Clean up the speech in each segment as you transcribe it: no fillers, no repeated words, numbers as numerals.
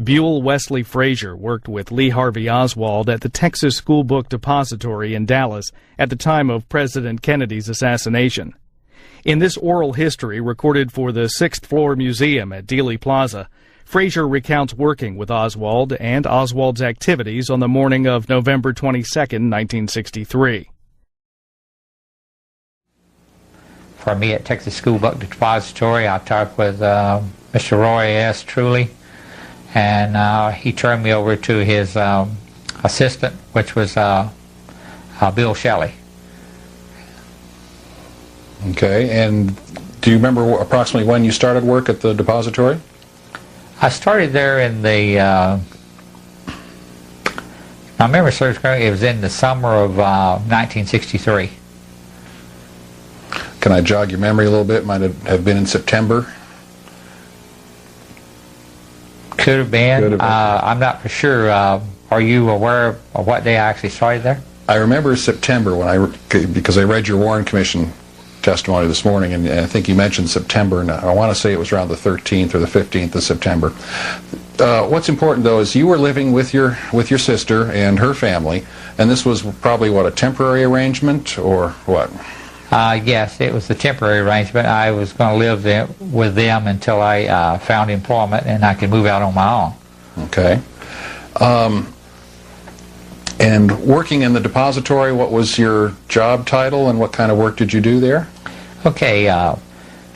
Buell Wesley Frazier worked with Lee Harvey Oswald at the Texas School Book Depository in Dallas at the time of President Kennedy's assassination. In this oral history recorded for the 6th Floor Museum at Dealey Plaza, Frazier recounts working with Oswald and Oswald's activities on the morning of November 22, 1963. For me at Texas School Book Depository, I talked with Mr. Roy S. Truly, and he turned me over to his assistant, which was Bill Shelley. Okay, and do you remember approximately when you started work at the depository? I started there in the, I remember it was in the summer of 1963. Can I jog your memory a little bit? Might have been in September? Could have been. I'm not for sure. Are you aware of what day I actually started there? I remember September because I read your Warren Commission testimony this morning, and I think you mentioned September, and I want to say it was around the 13th or the 15th of September. What's important, though, is you were living with your sister and her family, and this was probably, what, a temporary arrangement, or what? Yes, it was a temporary arrangement. I was going to live there with them until I found employment and I could move out on my own. Okay. And working in the depository, what was your job title and what kind of work did you do there? Okay,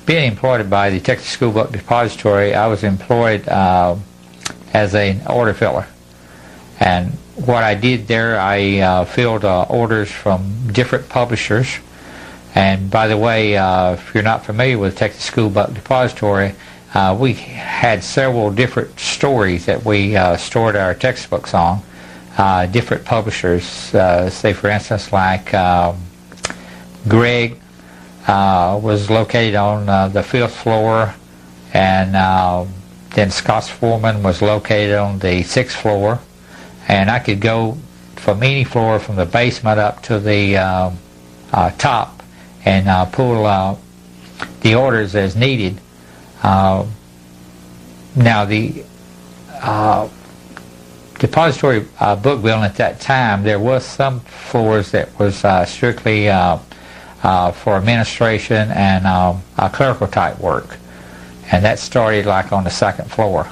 being employed by the Texas School Book Depository, I was employed as an order filler. And what I did there, I filled orders from different publishers. And by the way, if you're not familiar with Texas School Book Depository, we had several different stories that we stored our textbooks on. Different publishers, say for instance like Greg was located on the 5th floor, and then Scott's Foreman was located on the 6th floor, and I could go from any floor from the basement up to the top and pull the orders as needed. Now the depository book building at that time, there was some floors that was strictly for administration and clerical type work, and that started like on the 2nd floor.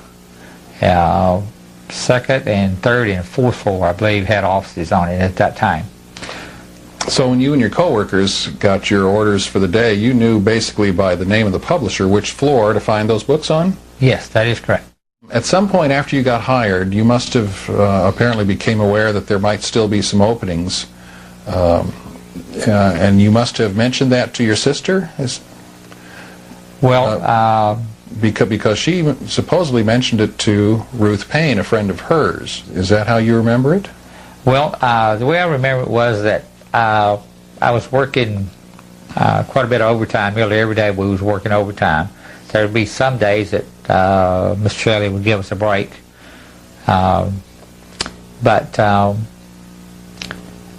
2nd and 3rd and 4th floor, I believe, had offices on it at that time. So when you and your coworkers got your orders for the day, you knew basically by the name of the publisher which floor to find those books on? Yes, that is correct. At some point after you got hired, you must have apparently became aware that there might still be some openings, and you must have mentioned that to your sister? Because she supposedly mentioned it to Ruth Payne, a friend of hers. Is that how you remember it? Well, the way I remember it was that I was working quite a bit of overtime. Nearly every day we was working overtime. There would be some days that Mr. Shelley would give us a break. But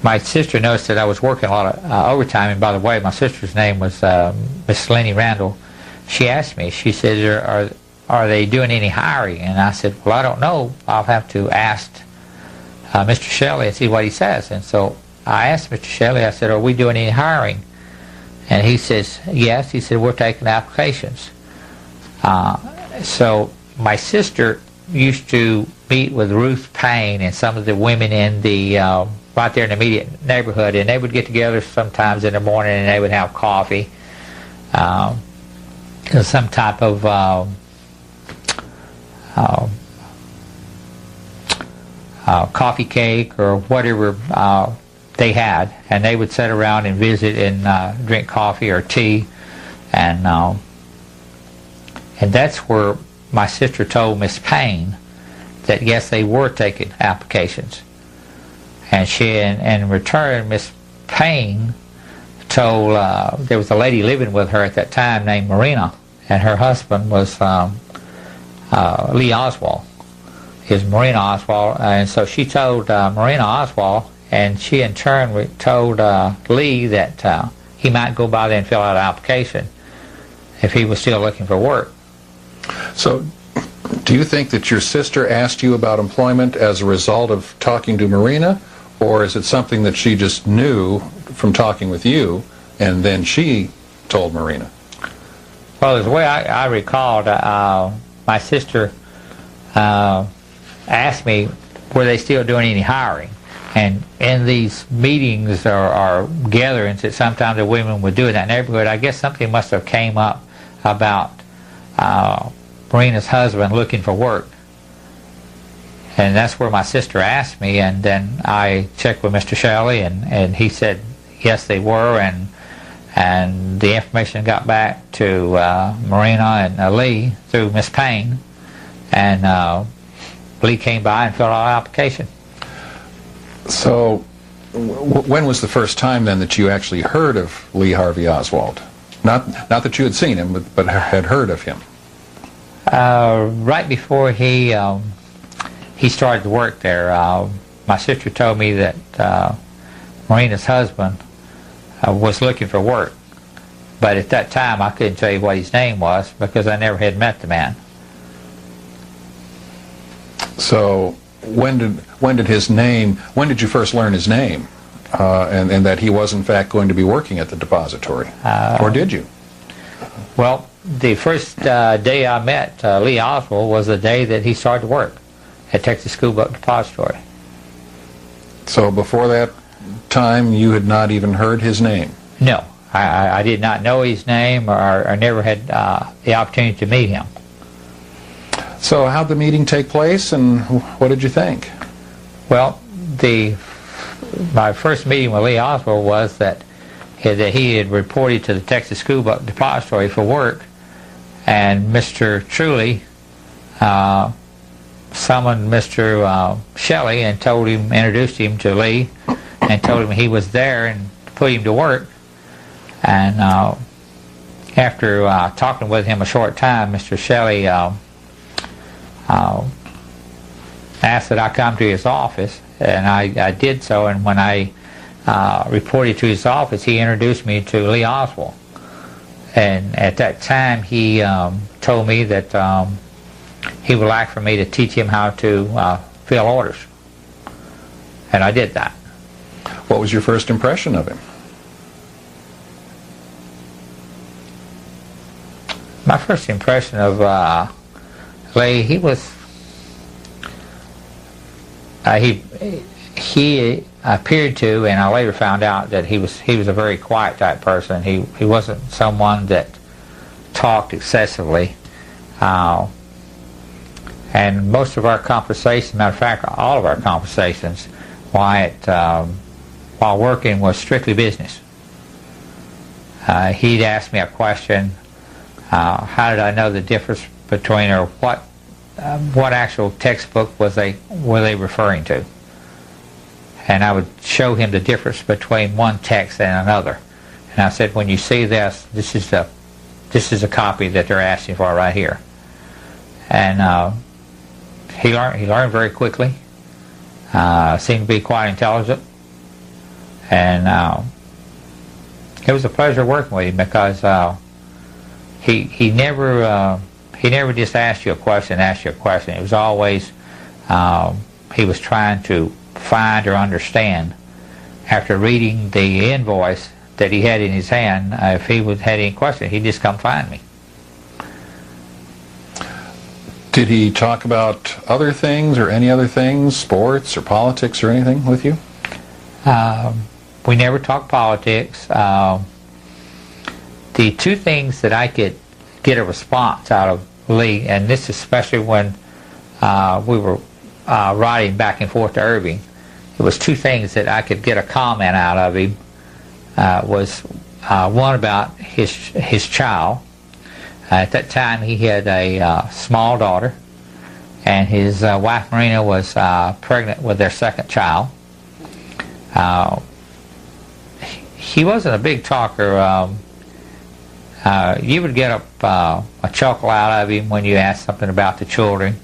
my sister noticed that I was working a lot of overtime, and by the way, my sister's name was Miss Lenny Randall. She asked me, she said, are they doing any hiring? And I said, well, I don't know. I'll have to ask Mr. Shelley and see what he says. And so I asked Mr. Shelley, I said, are we doing any hiring? And he says, yes. He said, we're taking applications. So my sister used to meet with Ruth Payne and some of the women in the right there in the immediate neighborhood, and they would get together sometimes in the morning and they would have coffee, some type of coffee cake or whatever they had, and they would sit around and visit and drink coffee or tea, and that's where my sister told Miss Payne that yes, they were taking applications, and she in return, Miss Payne told there was a lady living with her at that time named Marina, and her husband was Lee Oswald. Is Marina Oswald, and so she told Marina Oswald, and she in turn told Lee that he might go by there and fill out an application if he was still looking for work. So Do you think that your sister asked you about employment as a result of talking to Marina, or is it something that she just knew from talking with you, and then she told Marina? Well, the way I recalled, my sister asked me, were they still doing any hiring? And in these meetings or gatherings that sometimes the women would do in that neighborhood, I guess something must have came up about Marina's husband looking for work. And that's where my sister asked me, and then I checked with Mr. Shelley, and he said yes, they were, and the information got back to Marina and Lee through Miss Payne, and Lee came by and filled out an application. So when was the first time then that you actually heard of Lee Harvey Oswald? Not that you had seen him, but had heard of him. Right before he started to work there, my sister told me that Marina's husband was looking for work. But at that time, I couldn't tell you what his name was because I never had met the man. So when did you first learn his name, and that he was in fact going to be working at the depository, or did you? Well, the first day I met Lee Oswald was the day that he started to work at Texas School Book Depository. So before that time, you had not even heard his name? No, I did not know his name, or never had the opportunity to meet him. So how'd the meeting take place, and what did you think? Well, my first meeting with Lee Oswald was that he had reported to the Texas School Book Depository for work, and Mr. Truly summoned Mr. Shelley and introduced him to Lee, and told him he was there and put him to work. And after talking with him a short time, Mr. Shelley asked that I come to his office, and I did so, and when I reported to his office, he introduced me to Lee Oswald. And at that time, he told me that he would like for me to teach him how to fill orders. And I did that. What was your first impression of him? My first impression of Lee, he was he appeared to, and I later found out that he was a very quiet type person. He wasn't someone that talked excessively, and most of our conversations, matter of fact, all of our conversations, while working, was strictly business. He'd ask me a question. How did I know the difference between, or what actual textbook were they referring to? And I would show him the difference between one text and another. And I said, when you see this is a copy that they're asking for right here. And he learned very quickly. Seemed to be quite intelligent. And it was a pleasure working with him because he never just asked you a question. It was always he was trying to find or understand. After reading the invoice that he had in his hand, if he had any question, he'd just come find me. Did he talk about other things or any other things, sports or politics or anything with you? We never talked politics. The two things that I could get a response out of Lee, and this especially when we were riding back and forth to Irving, it was two things that I could get a comment out of him. Was one about his child. At that time he had a small daughter, and his wife Marina was pregnant with their second child. He wasn't a big talker. You would get a chuckle out of him when you asked something about the children.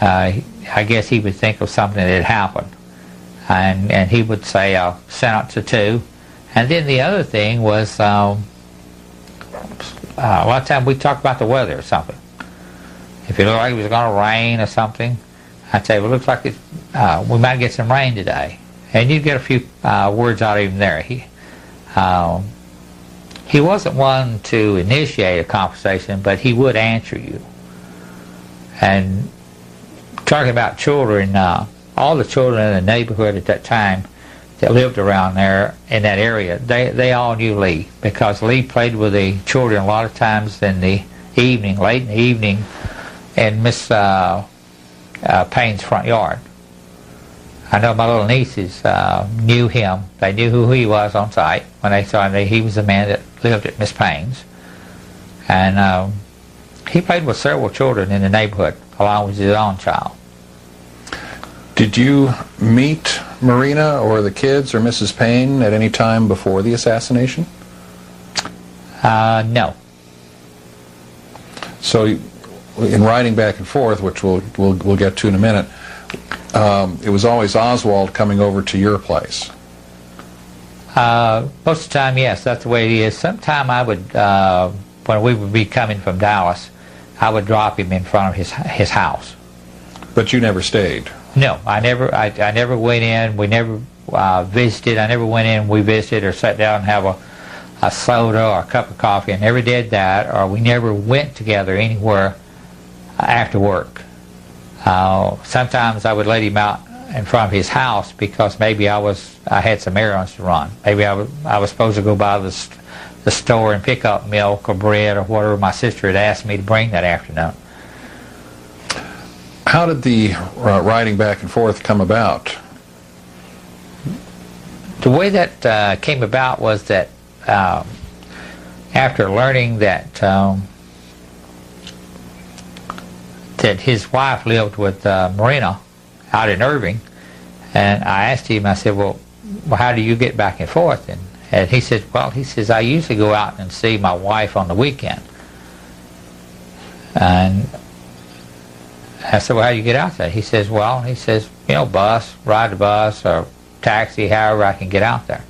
I guess he would think of something that had happened, and he would say a sentence or two. And then the other thing was a lot of times we talked about the weather or something. If it looked like it was going to rain or something, I'd say, well, it looks like we might get some rain today. And you'd get a few words out of him there. He wasn't one to initiate a conversation, but he would answer you. And talking about children, all the children in the neighborhood at that time that lived around there in that area, they all knew Lee, because Lee played with the children a lot of times in the evening, late in the evening, in Miss Payne's front yard. I know my little nieces knew him. They knew who he was on sight when they saw him. He was the man that lived at Miss Payne's. And he played with several children in the neighborhood, along with his own child. Did you meet Marina or the kids or Mrs. Payne at any time before the assassination? No. So, in riding back and forth, which we'll get to in a minute, it was always Oswald coming over to your place. Most of the time, yes, that's the way it is. Sometime I would, when we would be coming from Dallas, I would drop him in front of his house. But you never stayed? No, I never went in. We never visited. I never went in. We visited or sat down and have a soda or a cup of coffee. I never did that, or we never went together anywhere after work. Sometimes I would let him out in front of his house because maybe I had some errands to run. Maybe I was supposed to go by the store and pick up milk or bread or whatever my sister had asked me to bring that afternoon. How did the riding back and forth come about? The way that came about was that after learning that that his wife lived with Marina out in Irving, and I asked him, I said, well, how do you get back and forth? And he said, well, I usually go out and see my wife on the weekend. And I said, well, how do you get out there? He says, bus, ride the bus or taxi, however I can get out there.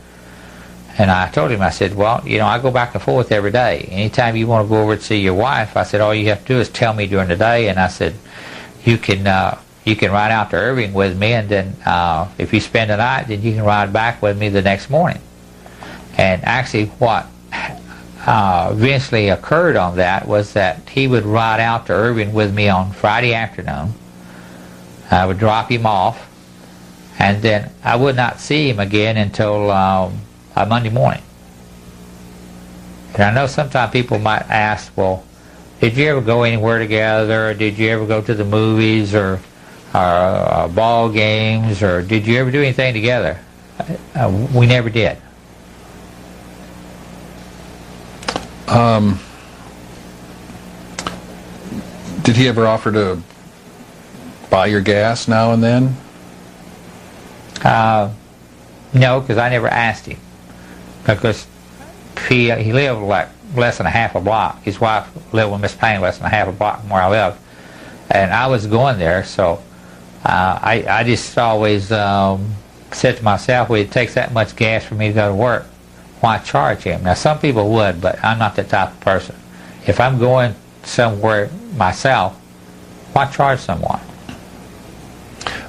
And I told him, I said, well, I go back and forth every day. Anytime you want to go over to see your wife, I said, all you have to do is tell me during the day. And I said, you can ride out to Irving with me, and then if you spend the night, then you can ride back with me the next morning. And actually what eventually occurred on that was that he would ride out to Irving with me on Friday afternoon. I would drop him off, and then I would not see him again until Monday morning. And I know sometimes people might ask, well, did you ever go anywhere together, or did you ever go to the movies or ball games, or did you ever do anything together? We never did. Did he ever offer to buy your gas now and then? No, because I never asked him. Because he lived like less than a half a block. His wife lived with Miss Payne less than a half a block from where I lived. And I was going there, so I just always said to myself, well, it takes that much gas for me to go to work. Why charge him? Now, some people would, but I'm not that type of person. If I'm going somewhere myself, why charge someone?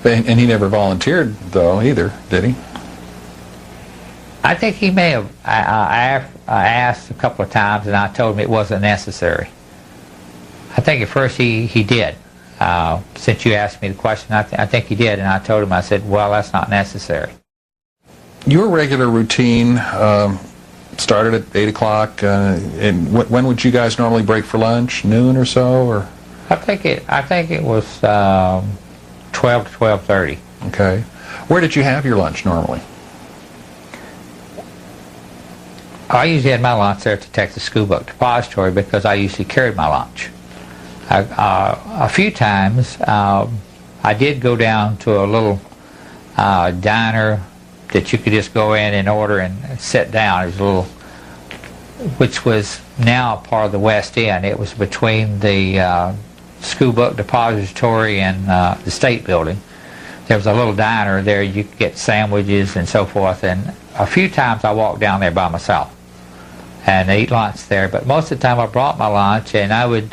And he never volunteered, though, either, did he? I think he may have. I asked a couple of times, and I told him it wasn't necessary. I think at first he did. Since you asked me the question, I think he did, and I told him, I said, well, that's not necessary. Your regular routine started at 8 o'clock, and when would you guys normally break for lunch? Noon or so, or? I think it was 12 to 12:30. Okay. Where did you have your lunch normally? I usually had my lunch there at the Texas School Book Depository because I usually carried my lunch. A few times I did go down to a little diner that you could just go in and order and sit down. It was a little, which was now part of the West End. It was between the School Book Depository and the State Building. There was a little diner there. You could get sandwiches and so forth. And a few times I walked down there by myself and eat lunch there. But most of the time I brought my lunch, and I would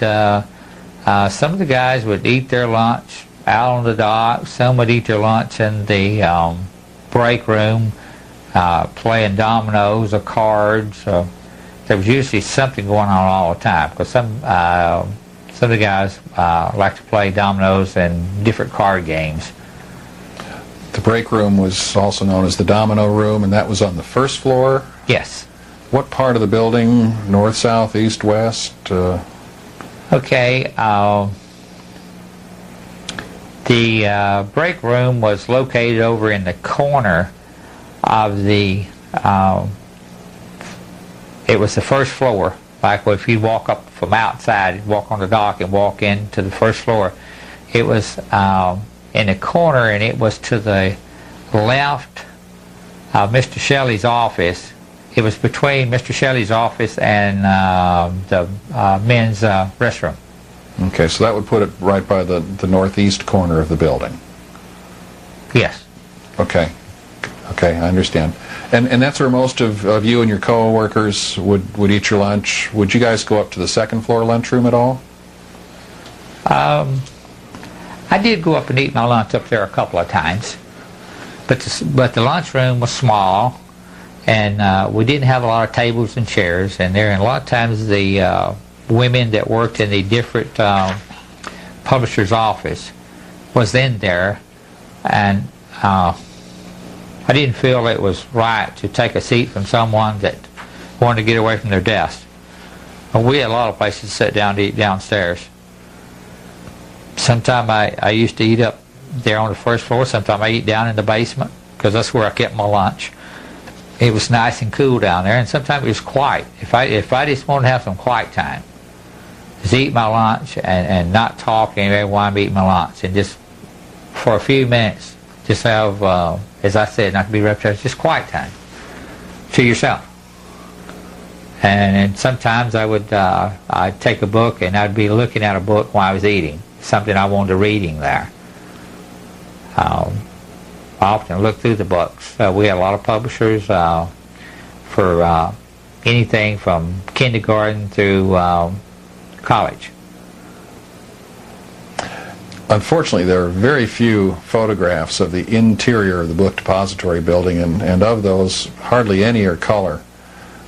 Some of the guys would eat their lunch out on the dock. Some would eat their lunch in the break room, playing dominoes or cards. There was usually something going on all the time, because some of the guys like to play dominoes and different card games. The break room was also known as the domino room, and that was on the first floor? Yes. What part of the building? North, south, east, west? Okay. The break room was located over in the corner of the, it was the first floor. Like if you walk up from outside, walk on the dock and walk into the first floor, it was in the corner, and it was to the left of Mr. Shelley's office. It was between Mr. Shelley's office and the men's restroom. Okay, so that would put it right by the northeast corner of the building. Yes. Okay. Okay, I understand. And that's where most of you and your co-workers would eat your lunch. Would you guys go up to the second floor lunchroom at all? I did go up and eat my lunch up there a couple of times, but the lunchroom was small, and we didn't have a lot of tables and chairs, and a lot of times the women that worked in the different publisher's office was in there, and I didn't feel it was right to take a seat from someone that wanted to get away from their desk. We had a lot of places to sit down to eat downstairs. Sometimes I used to eat up there on the first floor. Sometimes I eat down in the basement, because that's where I kept my lunch. It was nice and cool down there, and sometimes it was quiet. If I just wanted to have some quiet time, just eat my lunch and not talk anyway while I'm eating my lunch, and just for a few minutes, just have, as I said, not to be repetitive, just quiet time to yourself. And sometimes I'd take a book, and I'd be looking at a book while I was eating, something I wanted to reading there. I often look through the books. We had a lot of publishers for anything from kindergarten through college. Unfortunately, there are very few photographs of the interior of the book depository building, and of those, hardly any are color.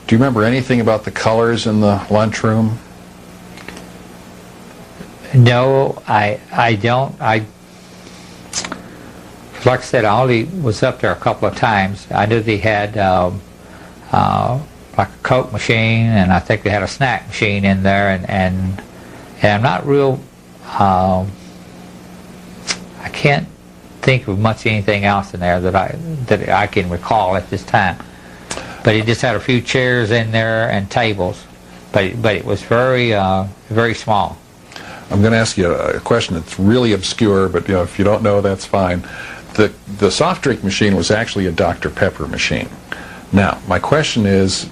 Do you remember anything about the colors in the lunchroom? No, I don't. Like I said, I only was up there a couple of times. I knew they had like a Coke machine, and I think they had a snack machine in there, and I'm not real. I can't think of much anything else in there that I can recall at this time. But it just had a few chairs in there and tables, but it was very very small. I'm going to ask you a question that's really obscure, but if you don't know, that's fine. The soft drink machine was actually a Dr. Pepper machine. Now, my question is,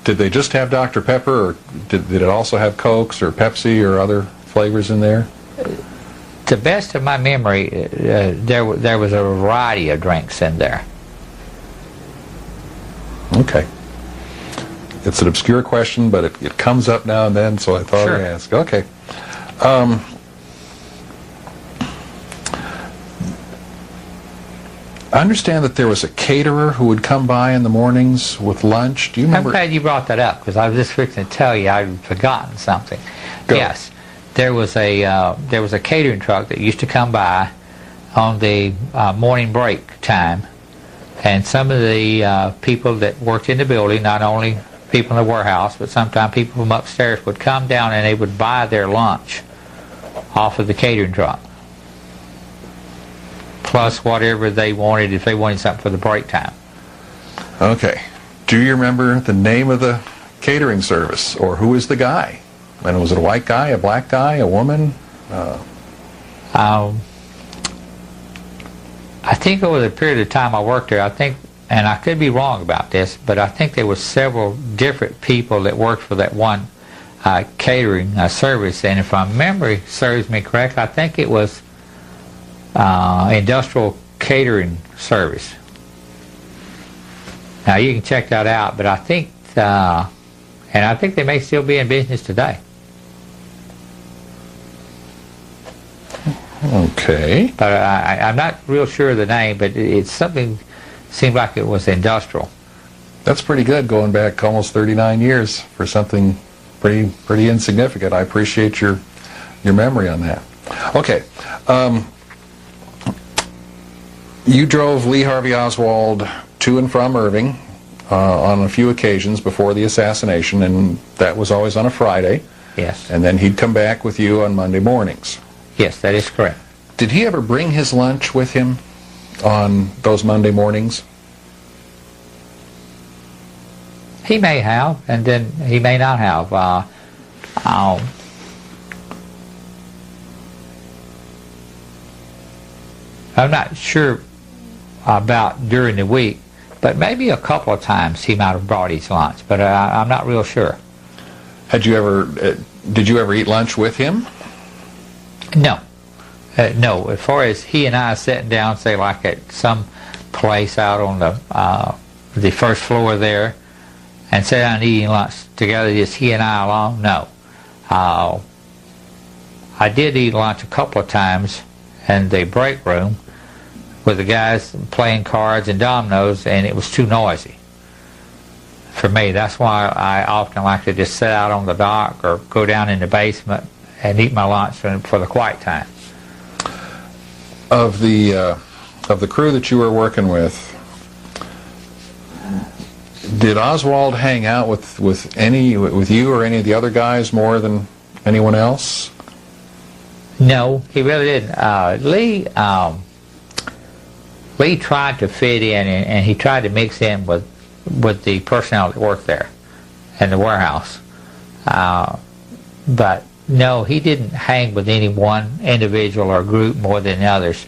did they just have Dr. Pepper, or did it also have Cokes or Pepsi or other flavors in there? To the best of my memory, there was a variety of drinks in there. Okay. It's an obscure question, but it comes up now and then, so I thought I'd ask. Okay. I understand that there was a caterer who would come by in the mornings with lunch. Do you remember? I'm glad you brought that up, because I was just fixing to tell you I'd forgotten something. Go. Yes, there was a catering truck that used to come by on the morning break time, and some of the people that worked in the building, not only people in the warehouse, but sometimes people from upstairs, would come down and they would buy their lunch off of the catering truck, plus whatever they wanted, if they wanted something for the break time. Okay. Do you remember the name of the catering service, or who was the guy? And was it a white guy, a black guy, a woman? I think over the period of time I worked there, I think, and I could be wrong about this, but I think there were several different people that worked for that one catering service, and if my memory serves me correct, I think it was Industrial Catering Service. Now you can check that out, but I think, and I think they may still be in business today. Okay. But I'm not real sure of the name, but it's something, seemed like it was industrial. That's pretty good, going back almost 39 years for something pretty insignificant. I appreciate your memory on that. Okay. You drove Lee Harvey Oswald to and from Irving on a few occasions before the assassination, and that was always on a Friday. Yes. And then he'd come back with you on Monday mornings. Yes, that is correct. Did he ever bring his lunch with him on those Monday mornings? He may have, and then he may not have. I'm not sure about during the week, but maybe a couple of times he might have brought his lunch, but I'm not real sure. Did you ever eat lunch with him? No. No, as far as he and I sitting down, say like at some place out on the first floor there, and sit down and eating lunch together, just he and I alone, no. I did eat lunch a couple of times in the break room with the guys playing cards and dominoes, and it was too noisy for me. That's why I often like to just sit out on the dock or go down in the basement and eat my lunch for the quiet time. Of the crew that you were working with, did Oswald hang out with you or any of the other guys more than anyone else? No, he really didn't. Lee tried to fit in, and he tried to mix in with the personnel that worked there in the warehouse. But no, he didn't hang with any one individual or group more than others.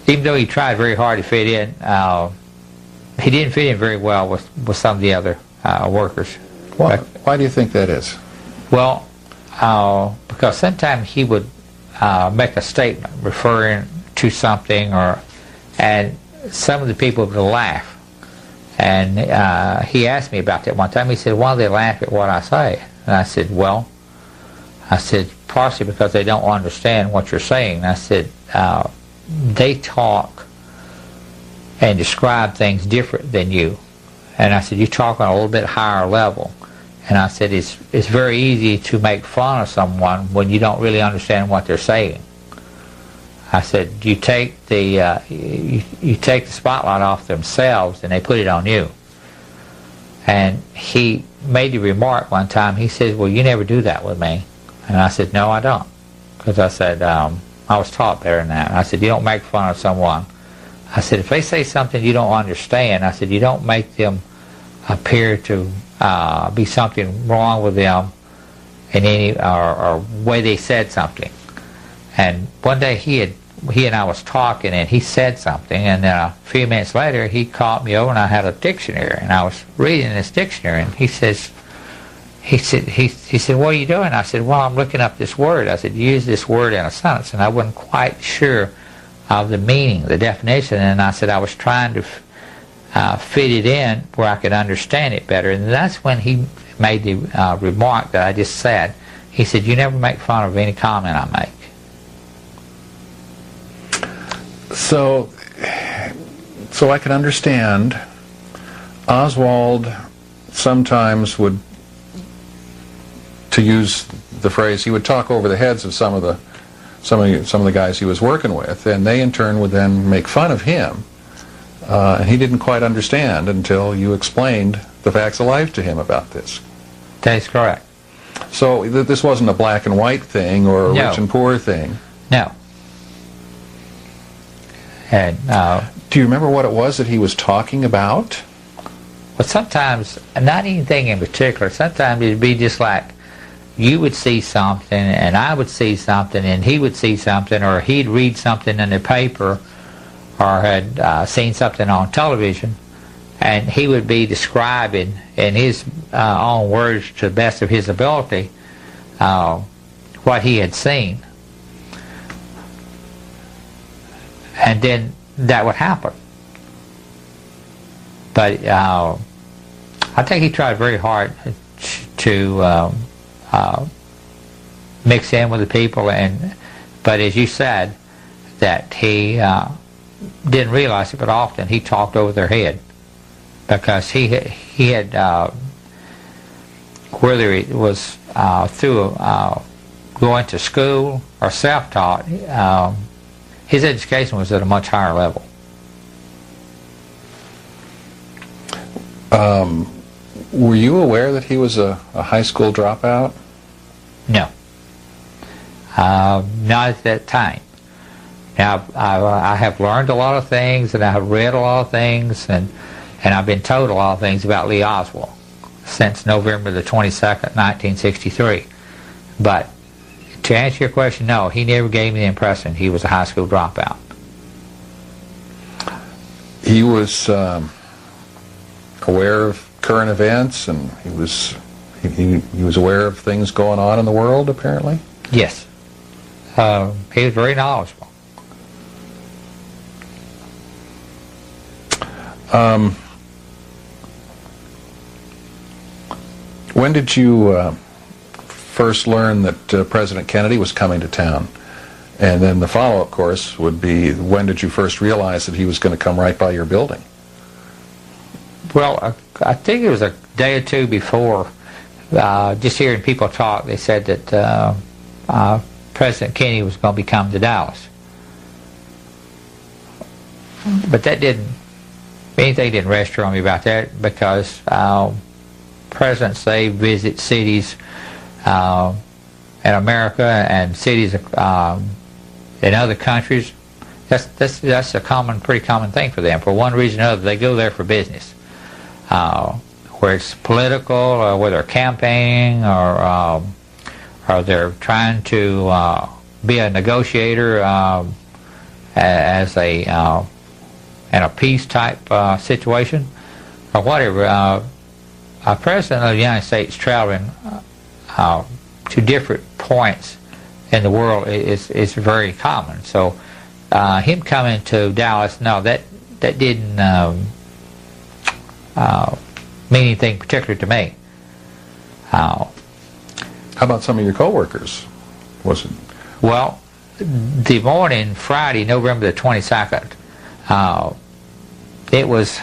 Even though he tried very hard to fit in, he didn't fit in very well with some of the other workers. Why do you think that is? Well, because sometimes he would make a statement referring to something, and some of the people would laugh. And he asked me about that one time. He said, "Why do they laugh at what I say?" And I said, partially because they don't understand what you're saying. And I said, they talk and describe things different than you. And I said, you talk on a little bit higher level. And I said, it's very easy to make fun of someone when you don't really understand what they're saying. I said, you take the spotlight off themselves and they put it on you. And he made the remark one time. He said, well, you never do that with me. And I said, no, I don't. Because I said, I was taught better than that. And I said, you don't make fun of someone. I said, if they say something you don't understand, I said, you don't make them appear to be something wrong with them in any or way they said something. And one day he and I was talking, and he said something, and then a few minutes later he called me over, and I had a dictionary, and I was reading this dictionary, and he said, what are you doing? I said, well, I'm looking up this word. I said, use this word in a sentence, and I wasn't quite sure of the meaning, the definition, and I said I was trying to fit it in where I could understand it better. And that's when he made the remark that I just said. He said, you never make fun of any comment I make. So I can understand, Oswald sometimes would, to use the phrase, he would talk over the heads of some of the guys he was working with, and they in turn would then make fun of him. And he didn't quite understand until you explained the facts of life to him about this. That is correct. So this wasn't a black and white thing or a rich and poor thing. No. And do you remember what it was that he was talking about? Well, sometimes, not anything in particular. Sometimes it'd be just like you would see something, and I would see something, and he would see something, or he'd read something in the paper, or had seen something on television, and he would be describing in his own words, to the best of his ability, what he had seen. And then that would happen. But I think he tried very hard to mix in with the people, but as you said, that he didn't realize it, but often he talked over their head, because he had whether it was through going to school or self-taught, his education was at a much higher level. Were you aware that he was a high school dropout? No. Not at that time. Now, I have learned a lot of things, and I have read a lot of things, and I've been told a lot of things about Lee Oswald since November the 22nd, 1963. But to answer your question, no, he never gave me the impression he was a high school dropout. He was aware of current events, and he was aware of things going on in the world, apparently? Yes. He was very knowledgeable. When did you first learn that President Kennedy was coming to town? And then the follow-up course would be, when did you first realize that he was going to come right by your building? Well, I think it was a day or two before. Just hearing people talk, they said that President Kennedy was going to be coming to Dallas. But that anything didn't register on me about that, because presidents, they visit cities in America and cities in other countries. That's a pretty common thing for them. For one reason or another, they go there for business. Where it's political, or whether they're campaigning, or they're trying to be a negotiator as in a peace type situation, or whatever. A president of the United States traveling to different points in the world is very common. So him coming to Dallas, no, that didn't mean anything particular to me. How about some of your coworkers? Was it? Well, the morning, Friday, November the 22nd, it was,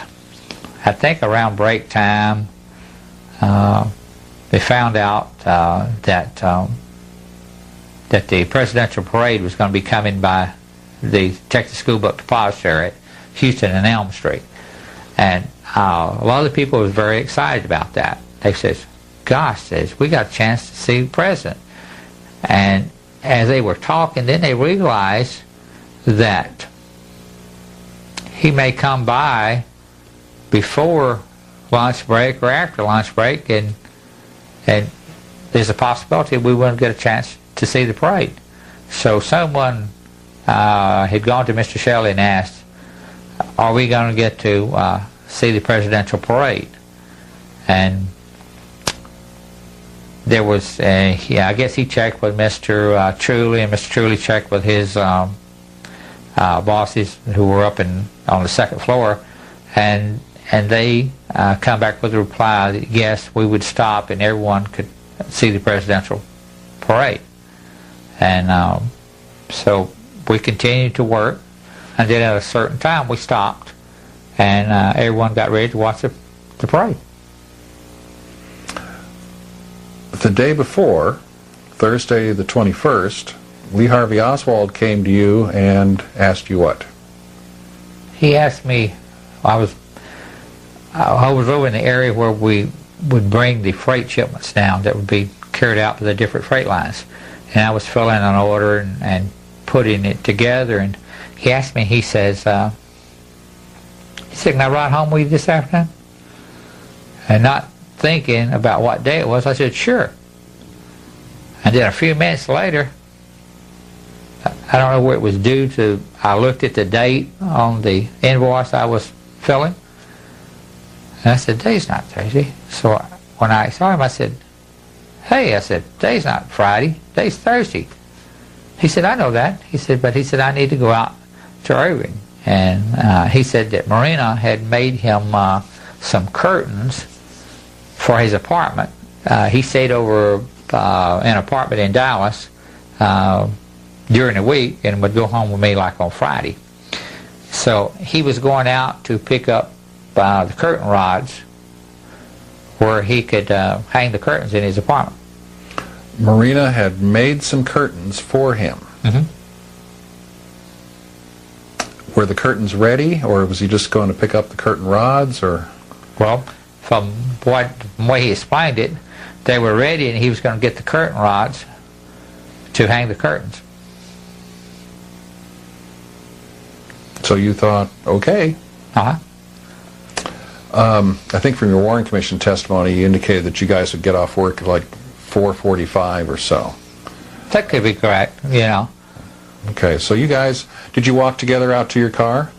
I think, around break time. They found out that the presidential parade was going to be coming by the Texas School Book Depository at Houston and Elm Street. And a lot of the people was very excited about that. They says, gosh, we got a chance to see the president. And as they were talking, then they realized that he may come by before lunch break or after lunch break, and there's a possibility we wouldn't get a chance to see the parade. So someone had gone to Mr. Shelley and asked, are we going to get to see the presidential parade? And there was, I guess he checked with Mr. Truly, and Mr. Truly checked with his bosses who were up on the second floor, and they come back with a reply that yes, we would stop and everyone could see the presidential parade. And so we continued to work, and then at a certain time we stopped, and everyone got ready to watch the parade. The day before, Thursday the 21st, Lee Harvey Oswald came to you and asked you what? He asked me, I was over in the area where we would bring the freight shipments down that would be carried out to the different freight lines. And I was filling an order and putting it together, and he asked me, he says, can I ride home with you this afternoon? And not thinking about what day it was, I said, sure. And then a few minutes later, I don't know where it was due to, I looked at the date on the invoice I was filling, and I said, today's not Thursday. So when I saw him, I said, hey, I said, today's not Friday, today's Thursday. He said, I know that. He said, but he said, I need to go out to Irving. And he said that Marina had made him some curtains for his apartment, he stayed over an apartment in Dallas during the week and would go home with me like on Friday. So he was going out to pick up the curtain rods where he could hang the curtains in his apartment. Marina had made some curtains for him. Mm-hmm. Were the curtains ready, or was he just going to pick up the curtain rods, or? Well, from the way he explained it, they were ready and he was going to get the curtain rods to hang the curtains. So you thought, okay. Uh-huh. I think from your Warren Commission testimony, you indicated that you guys would get off work at like 4:45 or so. That could be correct, you know. Okay, so you guys, did you walk together out to your car?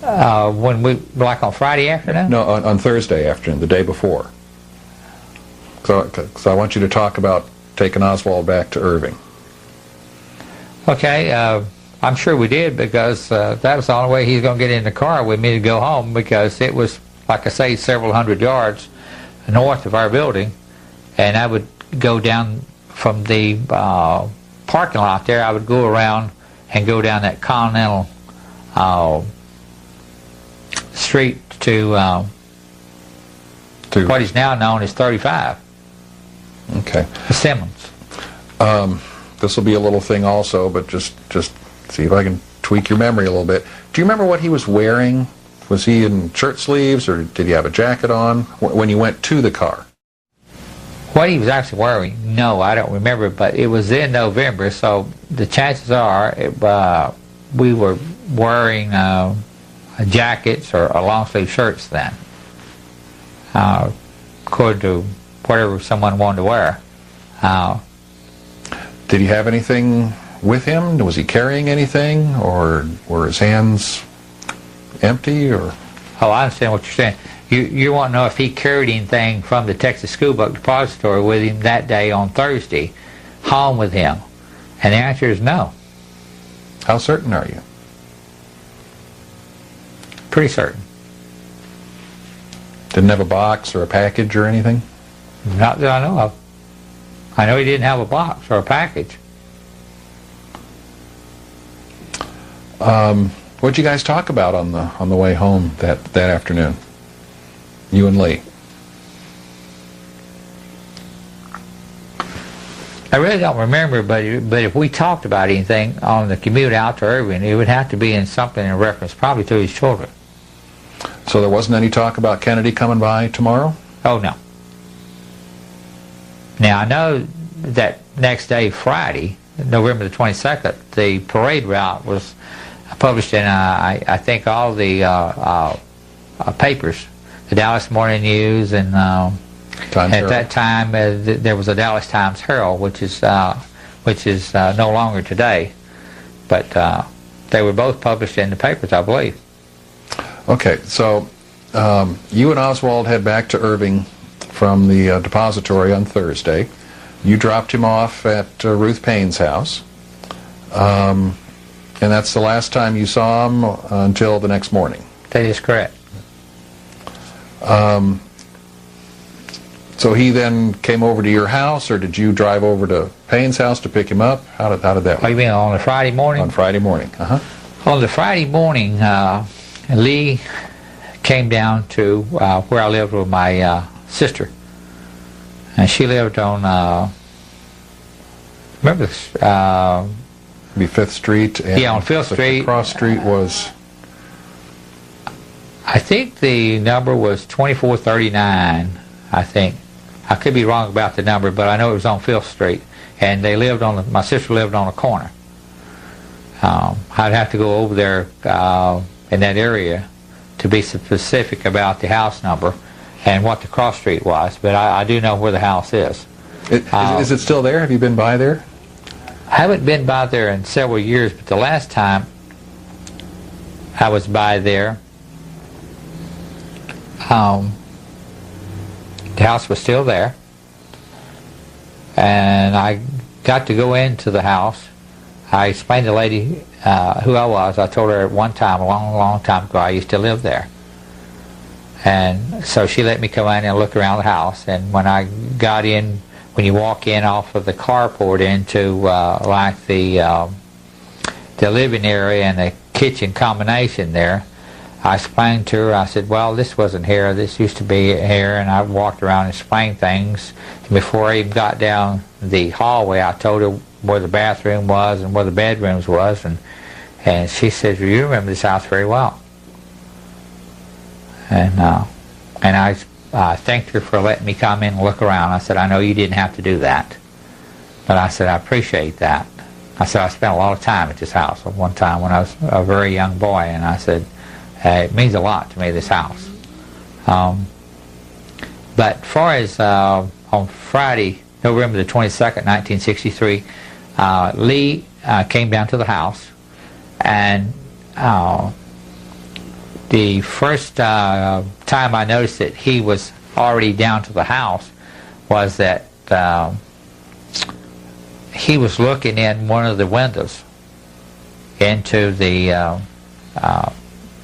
When we, like on Friday afternoon? No, on Thursday afternoon, the day before. So I want you to talk about taking Oswald back to Irving. Okay, I'm sure we did, because that was the only way he was going to get in the car with me to go home, because it was, like I say, several hundred yards north of our building, and I would go down from the parking lot there. I would go around and go down that Continental Street to what is now known as 35. Okay. Simmons. This will be a little thing also, but just see if I can tweak your memory a little bit. Do you remember what he was wearing? Was he in shirt sleeves, or did he have a jacket on when you went to the car? What he was actually wearing, no, I don't remember, but it was in November, so the chances are we were wearing jackets or long-sleeve shirts then, according to whatever someone wanted to wear. Did he have anything with him? Was he carrying anything, or were his hands empty? Or? Oh, I understand what you're saying. You want to know if he carried anything from the Texas School Book Depository with him that day on Thursday, home with him. And the answer is no. How certain are you? Pretty certain. Didn't have a box or a package or anything? Not that I know of. I know he didn't have a box or a package. What'd you guys talk about on the way home that afternoon? You and Lee. I really don't remember, but if we talked about anything on the commute out to Irving, it would have to be in something in reference probably to his children. So there wasn't any talk about Kennedy coming by tomorrow? Oh, no. Now, I know that next day, Friday, November the 22nd, the parade route was published in, I think, all the papers, the Dallas Morning News, and at that time there was a Dallas Times Herald, which is no longer today, but they were both published in the papers, I believe. Okay, so you and Oswald head back to Irving from the depository on Thursday. You dropped him off at Ruth Payne's house, and that's the last time you saw him until the next morning. That is correct. So he then came over to your house, or did you drive over to Payne's house to pick him up? How did that work? Oh, you mean on a Friday morning? On Friday morning, On the Friday morning, Lee came down to where I lived with my sister, and she lived on remember this? Be 5th Street. And yeah, on 5th Street. Cross Street was. I think the number was 2439. I think I could be wrong about the number, but I know it was on 5th Street, and they lived on. My sister lived on a corner. I'd have to go over there in that area to be specific about the house number and what the cross street was, but I do know where the house is. Is it still there? Have you been by there? I haven't been by there in several years, but the last time I was by there, the house was still there, and I got to go into the house. I explained to the lady who I was. I told her at one time, a long, long time ago, I used to live there. And so she let me come in and look around the house. And when I got in, when you walk in off of the carport into like the living area and the kitchen combination there, I explained to her, I said, well, this wasn't here, this used to be here, and I walked around and explained things. And before I even got down the hallway, I told her where the bathroom was and where the bedrooms was, and she said, well, you remember this house very well. And I thanked her for letting me come in and look around. I said, I know you didn't have to do that, but I said, I appreciate that. I said, I spent a lot of time at this house at one time when I was a very young boy, and I said, it means a lot to me, this house. But as far as on Friday, November the 22nd, 1963, Lee came down to the house, and the first time I noticed that he was already down to the house was that he was looking in one of the windows into the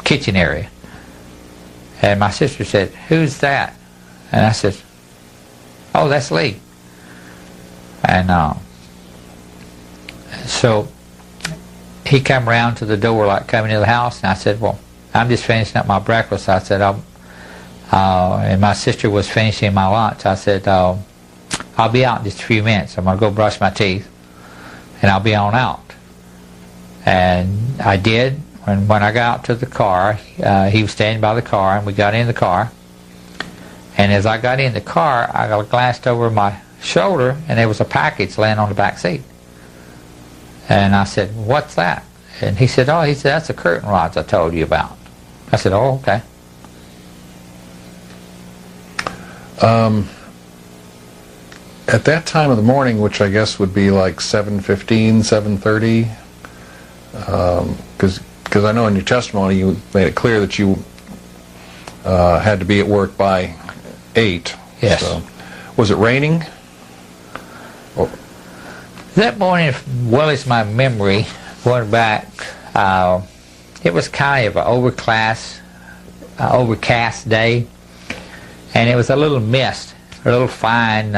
kitchen area. And my sister said, who's that? And I said, oh, that's Lee. And so he came around to the door like coming into the house, and I said, well, I'm just finishing up my breakfast. I said, and my sister was finishing my lunch. I said, I'll be out in just a few minutes. I'm going to go brush my teeth, and I'll be on out. And I did. And when I got out to the car, he was standing by the car, and we got in the car. And as I got in the car, I glanced over my shoulder, and there was a package laying on the back seat. And I said, what's that? And he said, that's the curtain rods I told you about. I said, oh, okay. At that time of the morning, which I guess would be like 7:15, 7:30, because I know in your testimony you made it clear that you had to be at work by 8. Yes. So, was it raining? Or that morning, well as my memory, going back, it was kind of an overcast day, and it was a little mist, a little fine,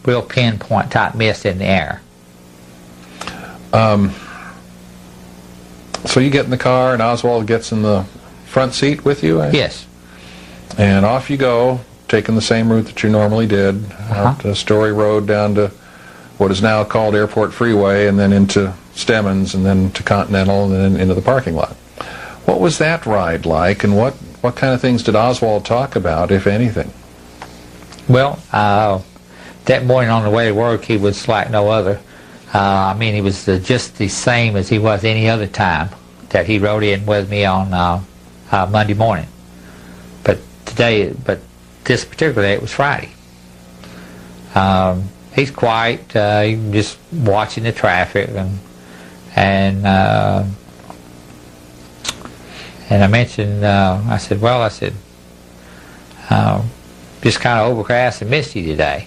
real pinpoint type mist in the air. So you get in the car, and Oswald gets in the front seat with you? Yes. And off you go, taking the same route that you normally did, out to Story Road, down to what is now called Airport Freeway, and then into Stemmons, and then to Continental, and then into the parking lot. What was that ride like, and what kind of things did Oswald talk about, if anything? Well, that morning on the way to work, he was like no other. I mean, he was just the same as he was any other time that he rode in with me on Monday morning. But this particular day, it was Friday. He's quiet, just watching the traffic, and I mentioned, I said, just kind of overcast and misty today.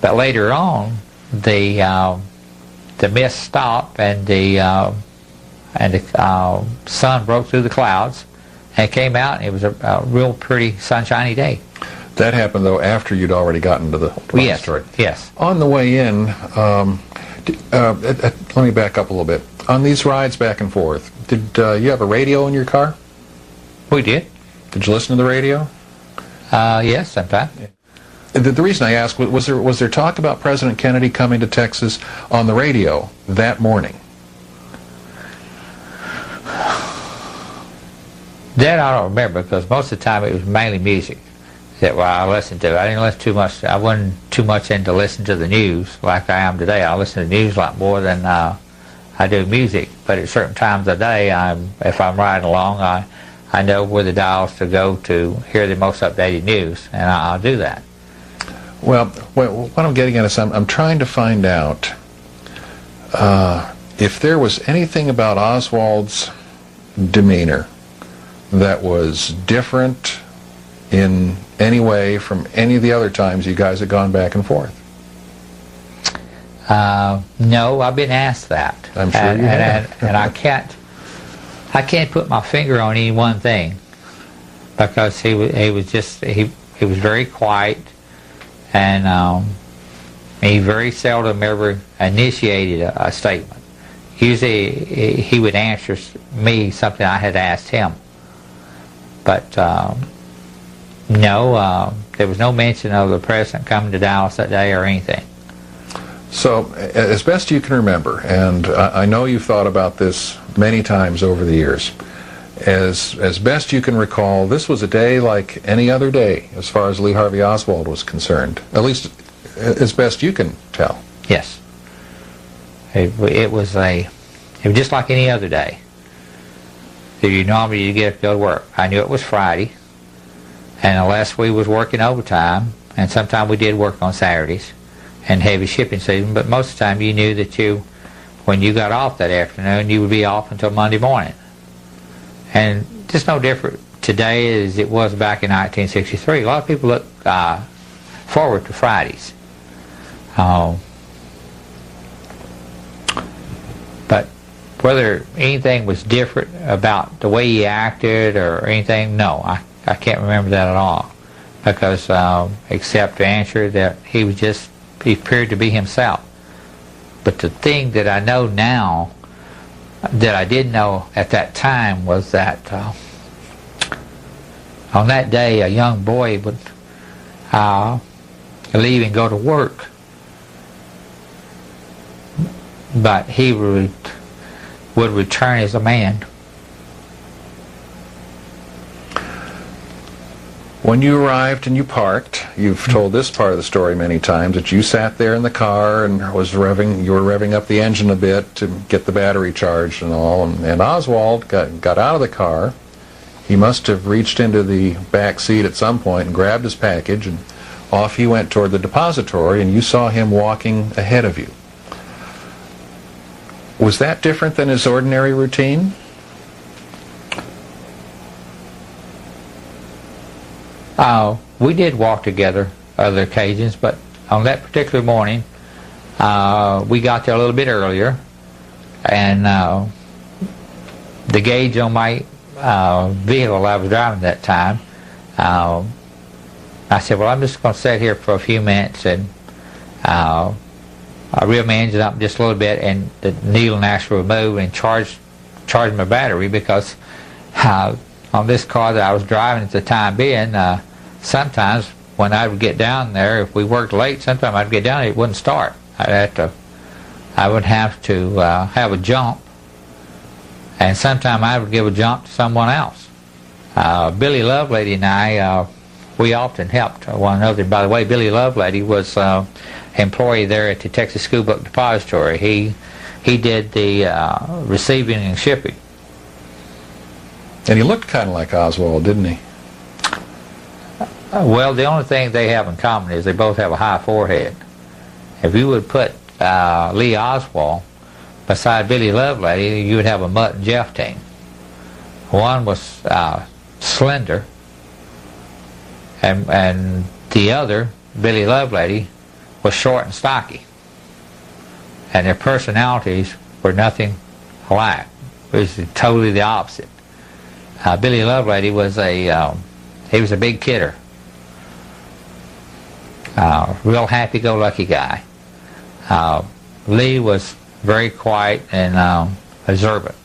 But later on, the mist stopped, and the sun broke through the clouds, and it came out, and it was a real pretty sunshiny day. That happened, though, after you'd already gotten to the depository. Yes. On the way in, let me back up a little bit. On these rides back and forth, did you have a radio in your car? We did. Did you listen to the radio? Yes, sometimes. The reason I asked, was there talk about President Kennedy coming to Texas on the radio that morning? That I don't remember, because most of the time it was mainly music that I listened to. I didn't listen too much. I wasn't too much into listening to the news like I am today. I listen to the news a lot more than I do music. But at certain times of the day, if I'm riding along, I know where the dials to go to hear the most updated news, and I'll do that. Well, what I'm getting at is I'm trying to find out if there was anything about Oswald's demeanor that was different in any way from any of the other times you guys had gone back and forth. No, I've been asked that. I'm sure you have. And I can't put my finger on any one thing. because he was very quiet, and he very seldom ever initiated a statement. Usually he would answer me something I had asked him. But no, there was no mention of the president coming to Dallas that day or anything. So, as best you can remember, and I know you've thought about this many times over the years, as best you can recall, this was a day like any other day as far as Lee Harvey Oswald was concerned, at least as best you can tell. Yes. It was just like any other day. You normally get up to go to work. I knew it was Friday, and unless we was working overtime, and sometimes we did work on Saturdays and heavy shipping season, but most of the time you knew that when you got off that afternoon, you would be off until Monday morning. And just no different today as it was back in 1963. A lot of people look forward to Fridays. But whether anything was different about the way he acted or anything, no, I can't remember that at all. Because except to answer that he appeared to be himself. But the thing that I know now that I didn't know at that time was that on that day a young boy would leave and go to work, but he would return as a man. When you arrived and you parked, you've told this part of the story many times, that you sat there in the car and you were revving up the engine a bit to get the battery charged and all, and Oswald got out of the car. He must have reached into the back seat at some point and grabbed his package, and off he went toward the depository, and you saw him walking ahead of you. Was that different than his ordinary routine? We did walk together other occasions, but on that particular morning, we got there a little bit earlier, and the gauge on my vehicle I was driving at that time, I said, well, I'm just going to sit here for a few minutes, and I reeled my engine up just a little bit, and the needle naturally removed and charged my battery, because on this car that I was driving at the time being, sometimes when I would get down there, if we worked late, sometimes I'd get down there, it wouldn't start. I would have to have a jump, and sometimes I would give a jump to someone else. Billy Lovelady and I, we often helped one another. By the way, Billy Lovelady was employee there at the Texas School Book Depository. He did the receiving and shipping. And he looked kind of like Oswald, didn't he? Well, the only thing they have in common is they both have a high forehead. If you would put Lee Oswald beside Billy Lovelady, you would have a Mutt and Jeff team. One was slender, and the other, Billy Lovelady, was short and stocky. And their personalities were nothing alike. It was totally the opposite. Billy Lovelady was a big kidder. Real happy-go-lucky guy. Lee was very quiet and observant.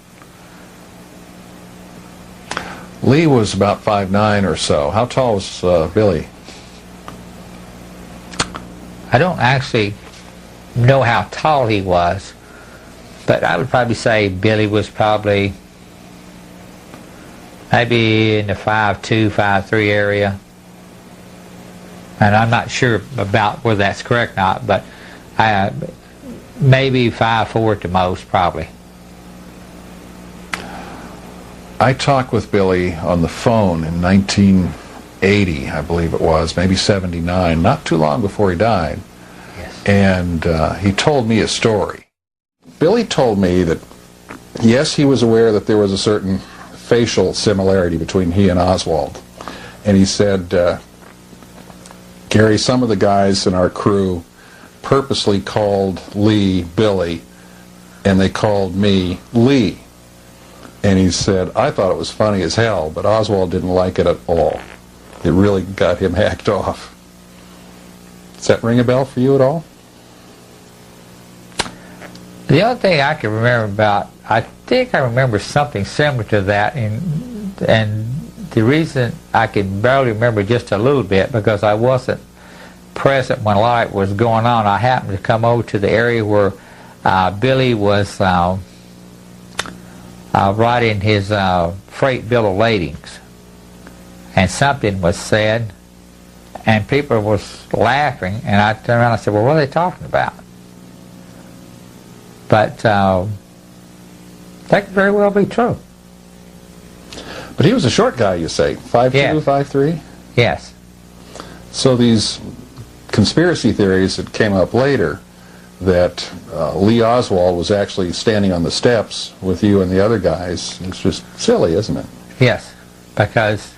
Lee was about 5'9" or so. How tall was Billy? I don't actually know how tall he was, but I would probably say Billy was probably maybe in the 5'2", 5'3" area. And I'm not sure about whether that's correct or not, but maybe 5'4" at the most, probably. I talked with Billy on the phone in 1980, I believe it was, maybe 79, not too long before he died. Yes. And he told me a story. Billy told me that, yes, he was aware that there was a certain facial similarity between he and Oswald. And he said, Gary, some of the guys in our crew purposely called Lee Billy, and they called me Lee. And he said, I thought it was funny as hell, but Oswald didn't like it at all. It really got him hacked off. Does that ring a bell for you at all? The other thing I can remember about, I think I remember something similar to that, and the reason I can barely remember just a little bit, because I wasn't present when a lot was going on. I happened to come over to the area where Billy was writing his freight bill of ladings, and something was said, and people was laughing, and I turned around and I said, well, what are they talking about? But that could very well be true. But he was a short guy, you say? 5'2", Yes. 5'3"? Yes. So these conspiracy theories that came up later, that Lee Oswald was actually standing on the steps with you and the other guys, it's just silly, isn't it? Yes, because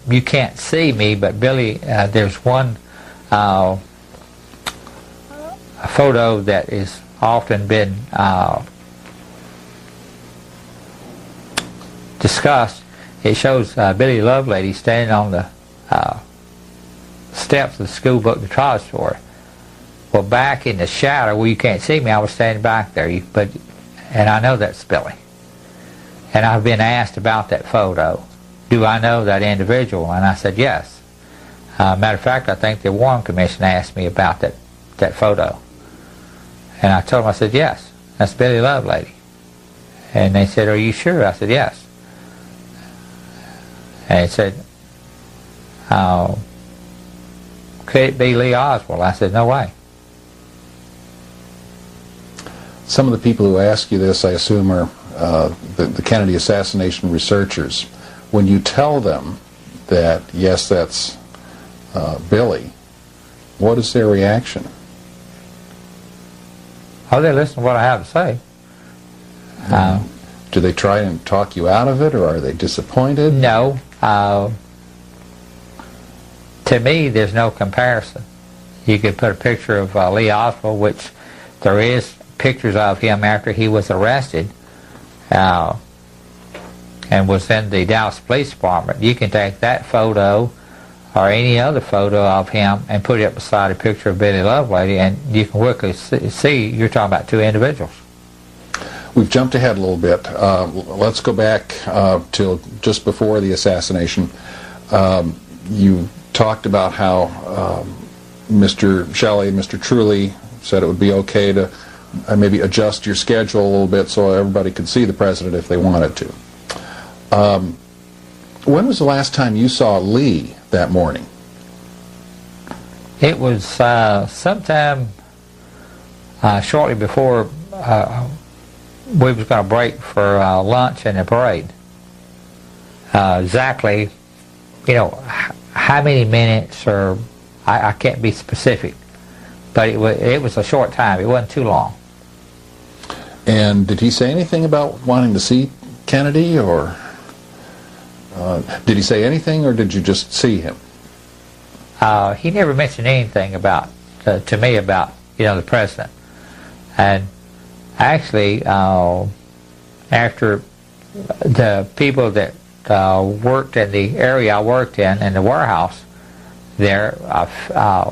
you can't see me, but Billy, there's one photo that is often been discussed. It shows Billy Lovelady standing on the steps of the school book depository. Well, back in the shadow where you can't see me, I was standing back there. And I know that's Billy. And I've been asked about that photo. Do I know that individual? And I said yes. Matter of fact, I think the Warren Commission asked me about that photo. And I told them, I said, yes, that's Billy Lovelady. And they said, are you sure? I said, yes. And they said, could it be Lee Oswald? I said, no way. Some of the people who ask you this, I assume, are the Kennedy assassination researchers. When you tell them that, yes, that's Billy, what is their reaction? Oh, they listen to what I have to say. Do they try and talk you out of it, or are they disappointed? No. To me, there's no comparison. You could put a picture of Lee Oswald, which there is pictures of him after he was arrested and was in the Dallas Police Department. You can take that photo or any other photo of him and put it beside a picture of Billy Lovelady, and you can quickly see you're talking about two individuals. We've jumped ahead a little bit. Let's go back till just before the assassination. You talked about how Mr. Shelley and Mr. Truly said it would be okay to maybe adjust your schedule a little bit so everybody could see the president if they wanted to. When was the last time you saw Lee that morning? It was sometime shortly before we was going to break for lunch and the parade. Exactly, how many minutes, or I can't be specific, but it was a short time. It wasn't too long. And did he say anything about wanting to see Kennedy, or did he say anything, or did you just see him? He never mentioned anything about to me about the president. And actually, after the people that worked in the area I worked in the warehouse there,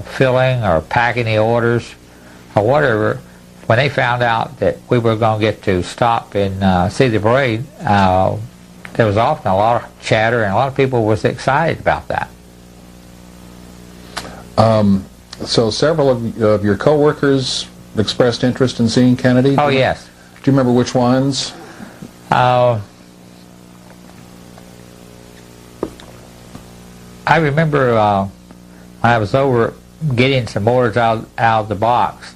filling or packing the orders or whatever, when they found out that we were going to get to stop and see the parade, there was often a lot of chatter, and a lot of people was excited about that. So several of your co-workers expressed interest in seeing Kennedy? Oh, yes. Do you remember which ones? I remember when I was over getting some orders out of the box,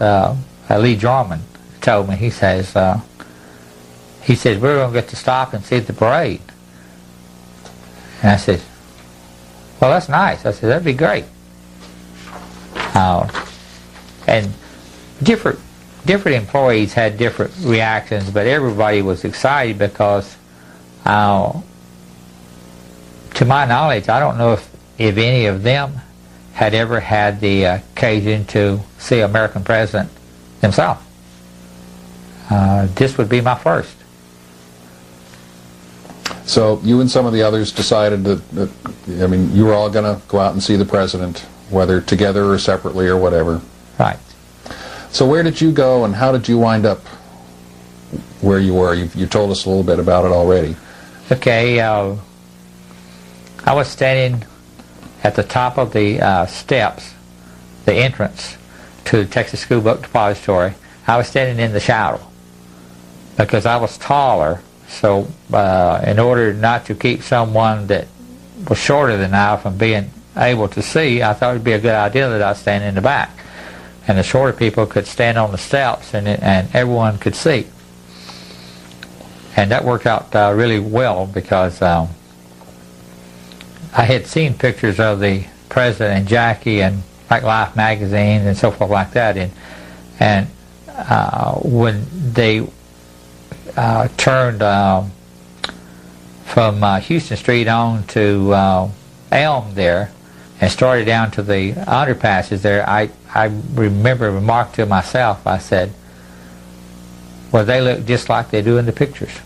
Lee Jarman told me, he says, we're going to get to stop and see the parade. And I said, well, that's nice. I said, that'd be great. And different employees had different reactions, but everybody was excited because, to my knowledge, I don't know if any of them had ever had the occasion to see an American president himself. This would be my first. So you and some of the others decided that I mean, you were all going to go out and see the president, whether together or separately or whatever. Right. So where did you go, and how did you wind up where you were? You told us a little bit about it already. Okay, I was standing at the top of the steps, the entrance to the Texas School Book Depository. I was standing in the shadow because I was taller, so in order not to keep someone that was shorter than I from being able to see, I thought it would be a good idea that I stand in the back. And the shorter people could stand on the steps and everyone could see. And that worked out really well because I had seen pictures of the president and Jackie and like Life magazine and so forth like that. And when they turned from Houston Street on to Elm there and started down to the underpasses there, I remember remarked to myself, I said, well, they look just like they do in the pictures.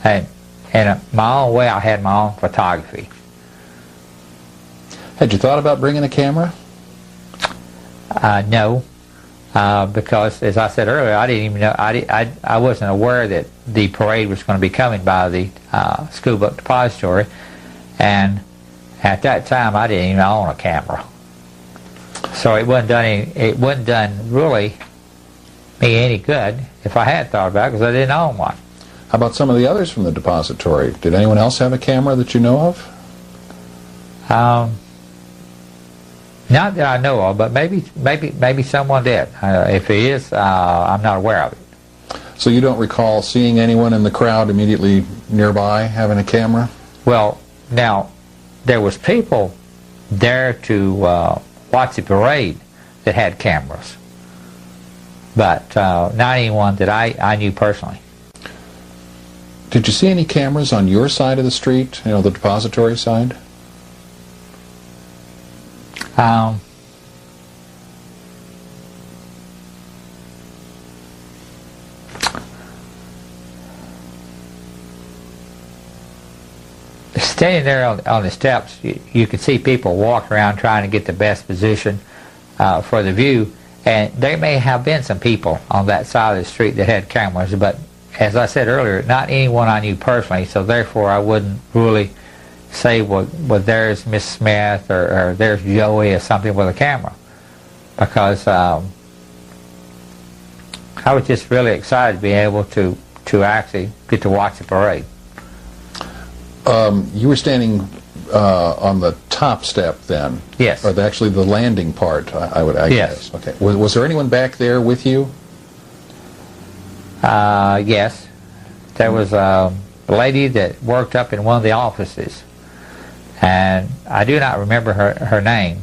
And in my own way, I had my own photography. Had you thought about bringing a camera? No, because as I said earlier, I didn't even know. I wasn't aware that the parade was going to be coming by the School Book Depository, and at that time, I didn't even own a camera. So it wasn't done really me any good if I had thought about it, because I didn't own one. How about some of the others from the depository? Did anyone else have a camera that you know of? Not that I know of, but maybe someone did. If it is, I'm not aware of it. So you don't recall seeing anyone in the crowd immediately nearby having a camera? Well, now, there was people there to watch the parade that had cameras, but not anyone that I knew personally. Did you see any cameras on your side of the street, you know, the depository side? Standing there on the steps, you could see people walk around trying to get the best position for the view, and there may have been some people on that side of the street that had cameras, but as I said earlier, not anyone I knew personally, so therefore I wouldn't really say, well there's Miss Smith or there's Joey or something with a camera, because I was just really excited to be able to actually get to watch the parade. You were standing on the top step then? Yes. Or actually the landing part, I yes. guess. Okay. Was there anyone back there with you? Yes. There was a lady that worked up in one of the offices, and I do not remember her name.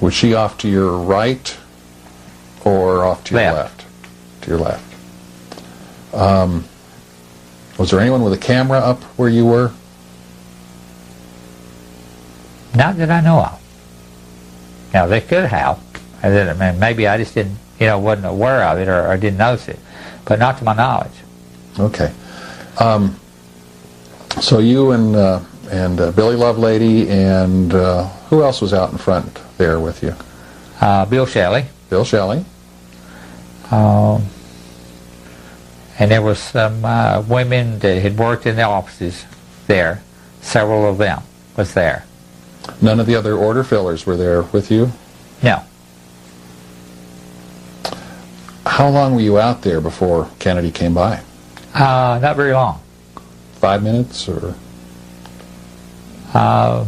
Was she off to your right or off to your left? To your left. Was there anyone with a camera up where you were? Not that I know of. Now, they could have. I mean, maybe I just didn't, wasn't aware of it or didn't notice it, but not to my knowledge. Okay. So you and Billy Lovelady and who else was out in front there with you? Bill Shelley. Bill Shelley. And there was some women that had worked in the offices there. Several of them was there. None of the other order fillers were there with you? No. How long were you out there before Kennedy came by? Not very long. 5 minutes or? I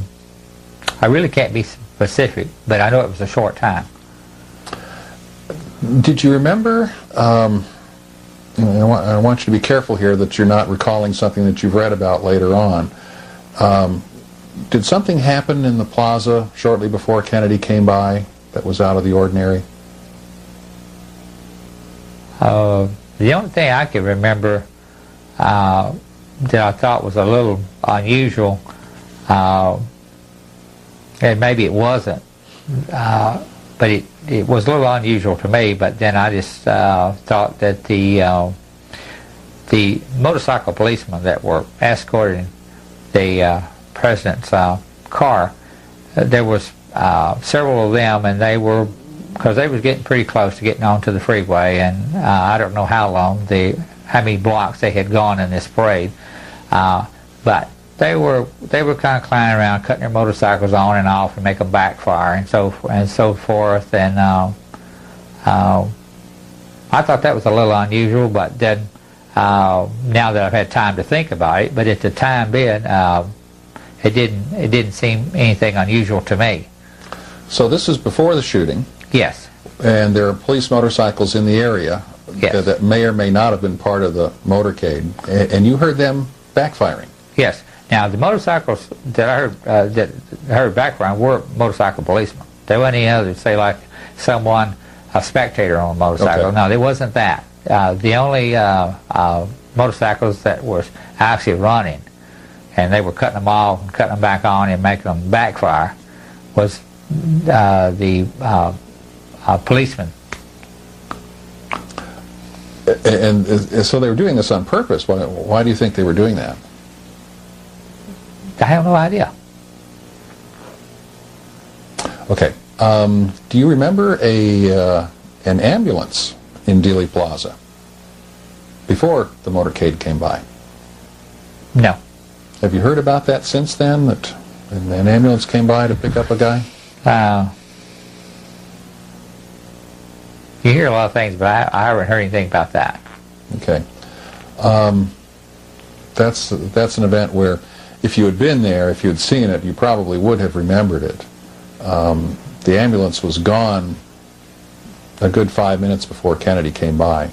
really can't be specific, but I know it was a short time. Did you remember, I want you to be careful here that you're not recalling something that you've read about later on. Did something happen in the plaza shortly before Kennedy came by that was out of the ordinary? The only thing I can remember that I thought was a little unusual, and maybe it wasn't, but it was a little unusual to me, but then I just thought that the the motorcycle policemen that were escorting the president's car, there was several of them, and they were, because they was getting pretty close to getting onto the freeway, and I don't know how many blocks they had gone in this parade, but they were kind of climbing around, cutting their motorcycles on and off, and make them backfire and so forth. And I thought that was a little unusual, but then now that I've had time to think about it, but at the time being, it didn't seem anything unusual to me. So this is before the shooting. Yes. And there are police motorcycles in the area. Yes. That may or may not have been part of the motorcade, and you heard them backfiring. Yes. Now the motorcycles that I heard backfiring were motorcycle policemen. There wasn't any others, say like a spectator on a motorcycle. Okay. No, there wasn't that. The only motorcycles that was actually running, and they were cutting them off and cutting them back on and making them backfire, was the policemen. And so they were doing this on purpose. Why do you think they were doing that? I have no idea. Okay. Do you remember an ambulance in Dealey Plaza before the motorcade came by? No. Have you heard about that since then, that an ambulance came by to pick up a guy? You hear a lot of things, but I haven't heard anything about that. Okay. That's an event where, if you had been there, if you had seen it, you probably would have remembered it. The ambulance was gone a good 5 minutes before Kennedy came by.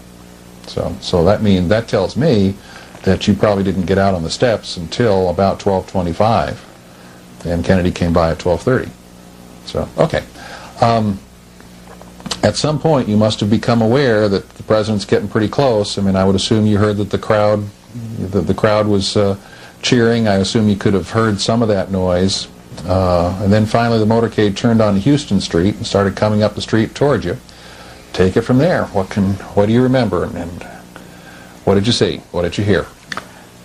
So that tells me that you probably didn't get out on the steps until about 12:25, and Kennedy came by at 12:30. So, okay. At some point, you must have become aware that the president's getting pretty close. I mean, I would assume you heard that the crowd was cheering. I assume you could have heard some of that noise. And then finally, the motorcade turned on Houston Street and started coming up the street towards you. Take it from there. What do you remember, and what did you see? What did you hear?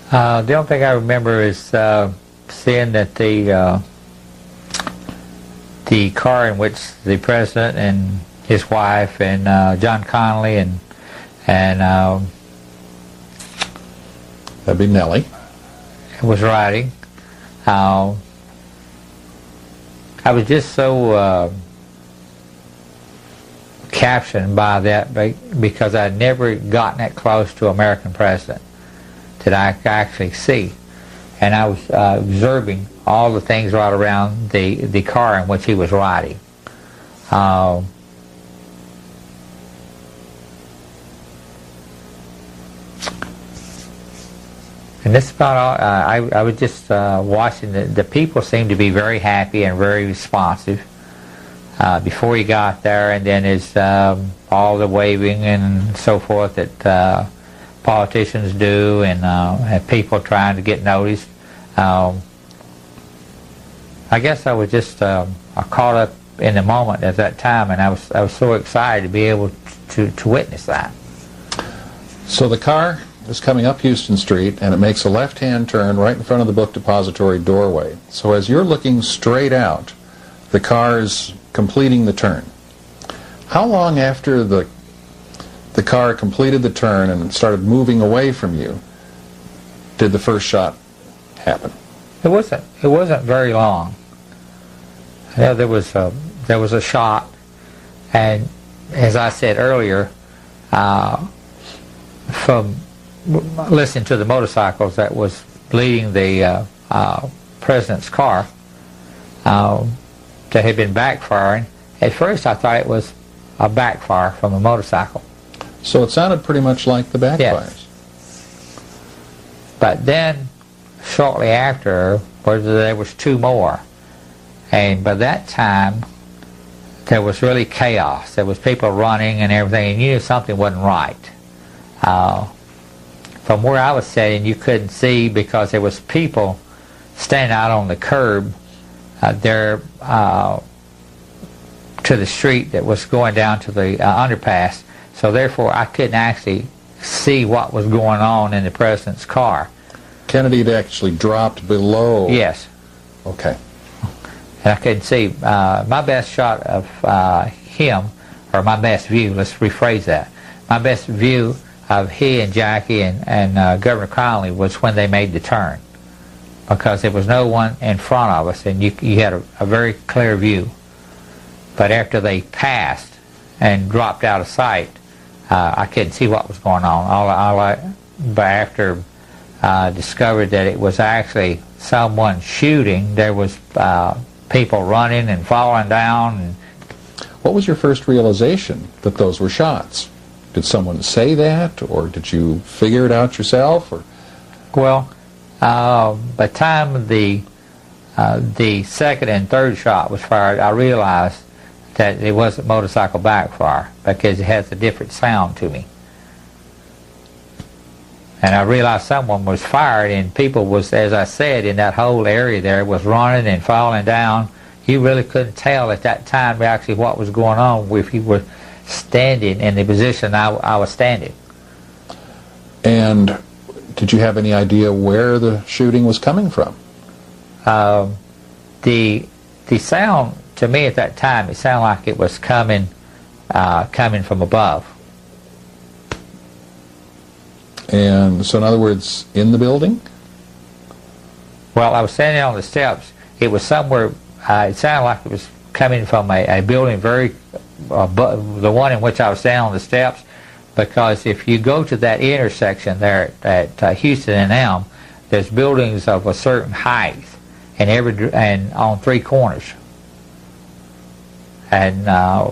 The only thing I remember is seeing that the car in which the president and his wife and John Connolly and that'd be Nellie was riding. I was just so captured by that because I'd never gotten that close to an American president that I could actually see, and I was observing all the things right around the car in which he was riding. And that's about all. I was just watching. The people seemed to be very happy and very responsive before he got there, and then as all the waving and so forth that politicians do, and people trying to get noticed. I guess I was just caught up in the moment at that time, and I was so excited to be able to witness that. So the car is coming up Houston Street, and it makes a left-hand turn right in front of the book depository doorway. So as you're looking straight out, the car is completing the turn. How long after the car completed the turn and started moving away from you did the first shot happen? It wasn't very long. Yeah, there was a shot, and as I said earlier, from listening to the motorcycles that was leading the president's car that had been backfiring, at first I thought it was a backfire from a motorcycle. So it sounded pretty much like the backfires. Yes. But then, shortly after, there was two more. And by that time, there was really chaos. There was people running and everything, and you knew something wasn't right. From where I was sitting, you couldn't see because there was people standing out on the curb there to the street that was going down to the underpass. So therefore, I couldn't actually see what was going on in the president's car. Kennedy had actually dropped below. Yes. Okay. And I couldn't see. My best shot of him, or my best view, let's rephrase that. My best view of he and Jackie and Governor Connolly was when they made the turn, because there was no one in front of us, and you had a very clear view. But after they passed and dropped out of sight, I couldn't see what was going on. But after discovered that it was actually someone shooting, there was people running and falling down. And what was your first realization that those were shots? Did someone say that, or did you figure it out yourself? Or? Well, by the time the second and third shot was fired, I realized that it wasn't motorcycle backfire, because it has a different sound to me. And I realized someone was fired, and people was, as I said, in that whole area there, was running and falling down. You really couldn't tell at that time actually what was going on if you were standing in the position I was standing. And did you have any idea where the shooting was coming from? The sound, to me at that time, it sounded like it was coming from above. And so in other words, in the building? Well, I was standing on the steps. It was somewhere, it sounded like it was coming from a building the one in which I was standing on the steps, because if you go to that intersection there at Houston and Elm, there's buildings of a certain height and on three corners. And I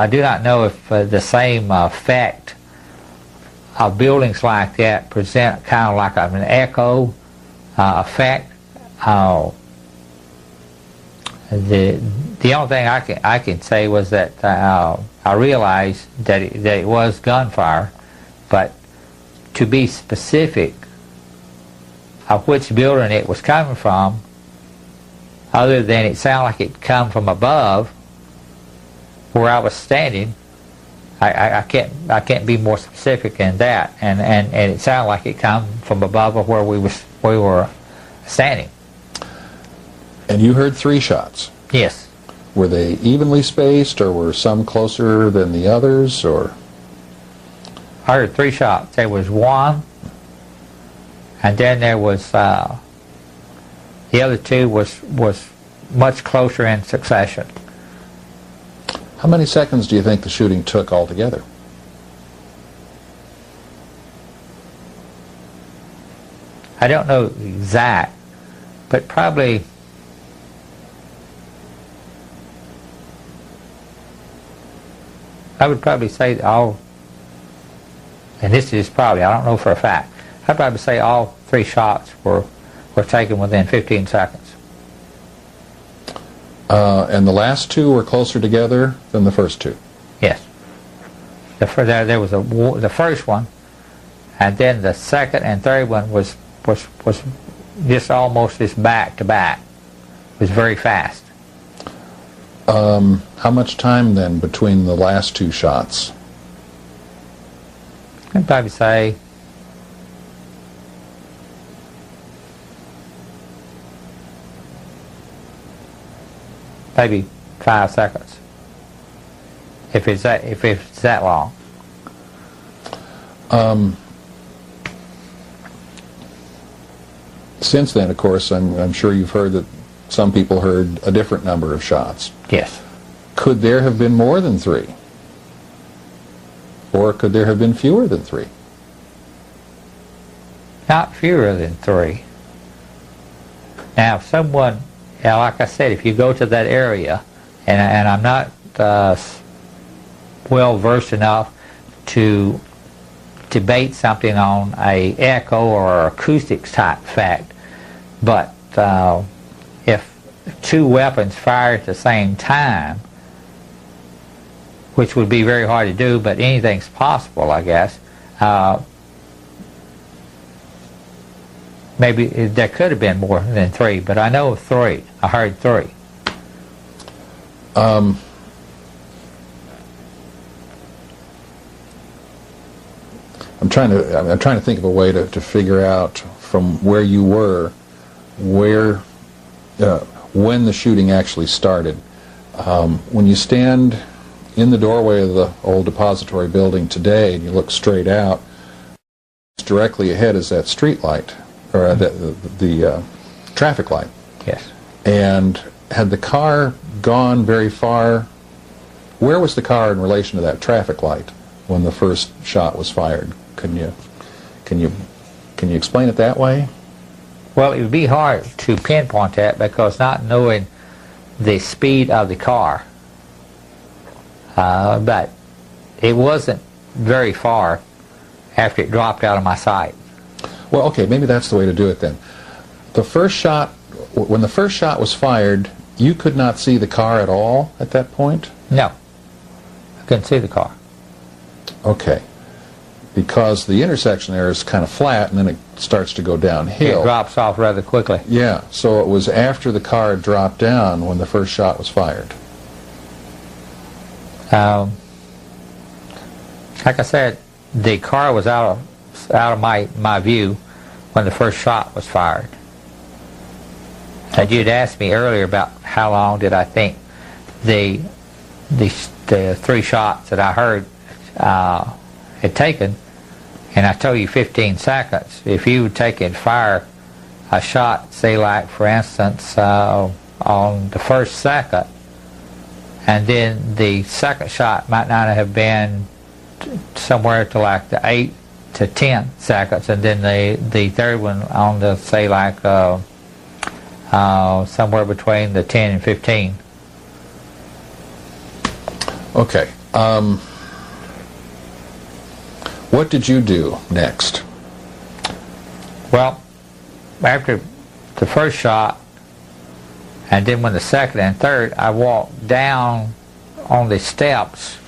do not know if the same effect of buildings like that present kind of like an echo effect. The only thing I can say was that I realized that it was gunfire, but to be specific of which building it was coming from, other than it sounded like it come from above where I was standing, I can't be more specific than that. And it sounded like it come from above of where we were standing. And you heard 3 shots? Yes. Were they evenly spaced, or were some closer than the others, or? I heard 3 shots. There was one, and then there was the other 2 was much closer in succession. How many seconds do you think the shooting took altogether? I don't know exact, but probably I would probably say all, and this is probably, I don't know for a fact, I'd probably say all 3 shots were taken within 15 seconds. And the last 2 were closer together than the first 2? Yes. There was the first one, and then the second and third one was just almost just back to back. It was very fast. How much time then between the last 2 shots? I'd probably say maybe 5 seconds, if it's that long. Since then, of course, I'm sure you've heard that some people heard a different number of shots. Yes. Could there have been more than 3? Or could there have been fewer than 3? Not fewer than 3. Now, if someone, like I said, if you go to that area, and I'm not well versed enough to debate something on a echo or acoustics type fact, but if 2 weapons fire at the same time, which would be very hard to do, but anything's possible, I guess. Maybe there could have been more than 3, but I know of 3. I heard 3. I'm trying to think of a way to figure out from where you were, when the shooting actually started. When you stand in the doorway of the old depository building today and you look straight out, directly ahead is that street light, or the traffic light. Yes. And had the car gone very far? Where was the car in relation to that traffic light when the first shot was fired? Can you explain it that way? Well, it would be hard to pinpoint that because not knowing the speed of the car, but it wasn't very far after it dropped out of my sight. Well, okay, maybe that's the way to do it then. The first shot, when the first shot was fired, you could not see the car at all at that point? No, I couldn't see the car. Okay, because the intersection there is kind of flat and then it starts to go downhill. It drops off rather quickly. Yeah, so it was after the car had dropped down when the first shot was fired. Like I said, the car was out of my view when the first shot was fired. And you'd asked me earlier about how long did I think the three shots that I heard had taken, and I told you 15 seconds. If you would take and fire a shot, say like for instance on the first second, and then the second shot might not have been somewhere to like the 8 to 10 seconds, and then the third one on the say like somewhere between the 10 and 15. Okay. What did you do next? Well, after the first shot, and then when the second and third, I walked down on the steps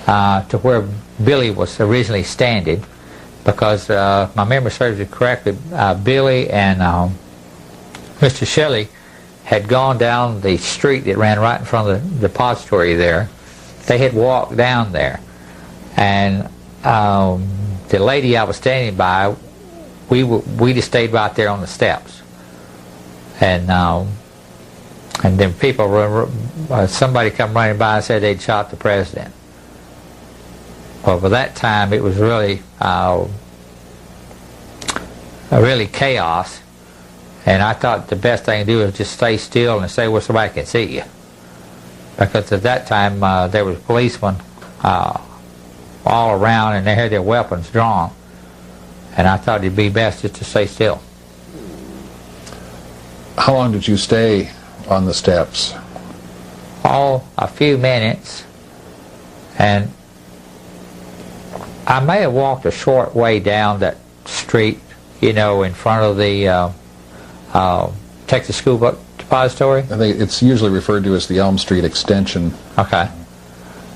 to where Billy was originally standing, because my memory serves it correctly, Billy and Mr. Shelley had gone down the street that ran right in front of the depository there. They had walked down there, and the lady I was standing by, we just stayed right there on the steps, and then people somebody come running by and said they'd shot the president. Well, by that time it was really chaos, and I thought the best thing to do was just stay still and stay where somebody can see you, because at that time there was policemen all around and they had their weapons drawn, and I thought it'd be best just to stay still. How long did you stay on the steps? Oh, a few minutes, and I may have walked a short way down that street, you know, in front of the Texas School Book Depository. I think it's usually referred to as the Elm Street extension. Okay.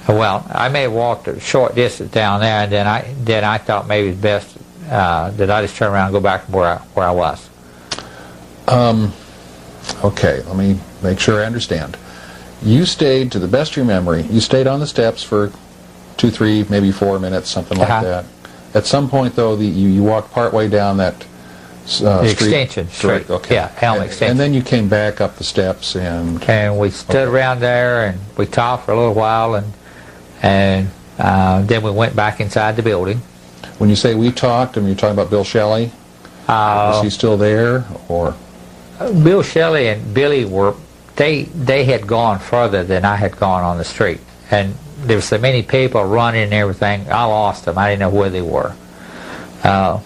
Well, I may have walked a short distance down there, and then I thought maybe it's best that I just turn around and go back to where I was. Okay, let me make sure I understand. You stayed, to the best of your memory, you stayed on the steps for 2, 3, maybe 4 minutes, something like that. At some point, though, you walked part way down that the extension street. Okay. Yeah, Elm Extension. And then you came back up the steps and we stood around there and we talked for a little while, and then we went back inside the building. When you say we talked, I mean, you're talking about Bill Shelley? Is he still there, or? Bill Shelley and Billy they had gone further than I had gone on the street, and there were so many people running and everything, I lost them. I didn't know where they were. I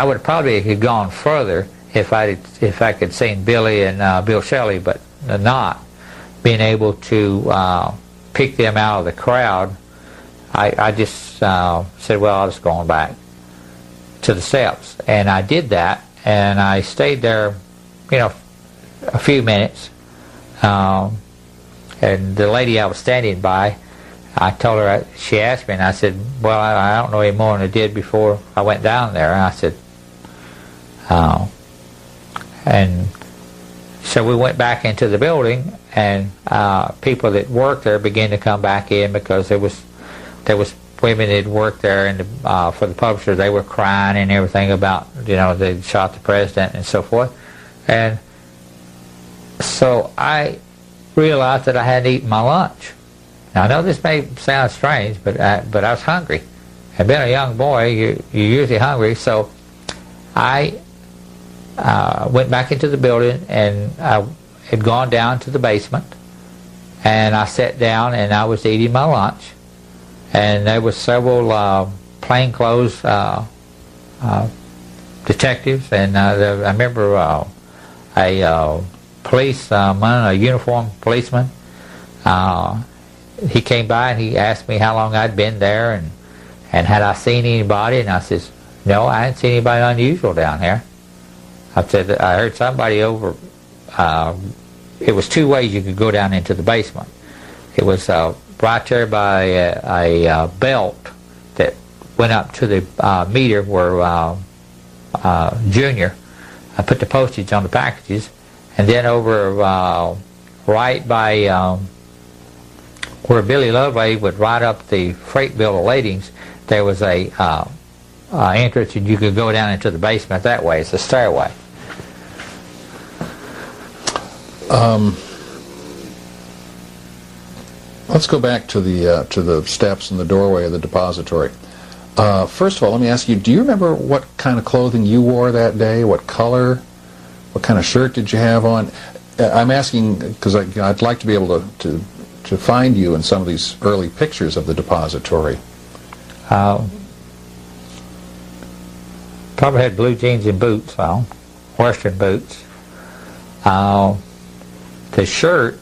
would probably have gone further if I could seen Billy and Bill Shelley, but not being able to pick them out of the crowd. I just said, well, I was going back to the steps, and I did that, and I stayed there, you know, a few minutes, and the lady I was standing by, I told her, she asked me, and I said, well, I don't know any more than I did before I went down there. And I said, and so we went back into the building, and people that worked there began to come back in, because there was women that worked there for the publisher, they were crying and everything about, they shot the president and so forth. And so I realized that I hadn't eaten my lunch. Now, I know this may sound strange, but I was hungry. I'd been a young boy, you're usually hungry, so I went back into the building, and I had gone down to the basement, and I sat down and I was eating my lunch, and there were several plainclothes detectives, and I remember a policeman, a uniformed policeman. He came by and he asked me how long I'd been there and had I seen anybody, and I says, no, I hadn't seen anybody unusual down there. I said, I heard somebody over, it was two ways you could go down into the basement. It was right there by a belt that went up to the meter where Junior put the postage on the packages, and then over right by where Billy Lovelady would write up the freight bill of ladings, there was a entrance, and you could go down into the basement that way. It's a stairway. Let's go back to the steps and the doorway of the depository. First of all, let me ask you, do you remember what kind of clothing you wore that day? What color? What kind of shirt did you have on? I'm asking because I'd like to be able to find you in some of these early pictures of the depository. Probably had blue jeans and boots on, Western boots. The shirt,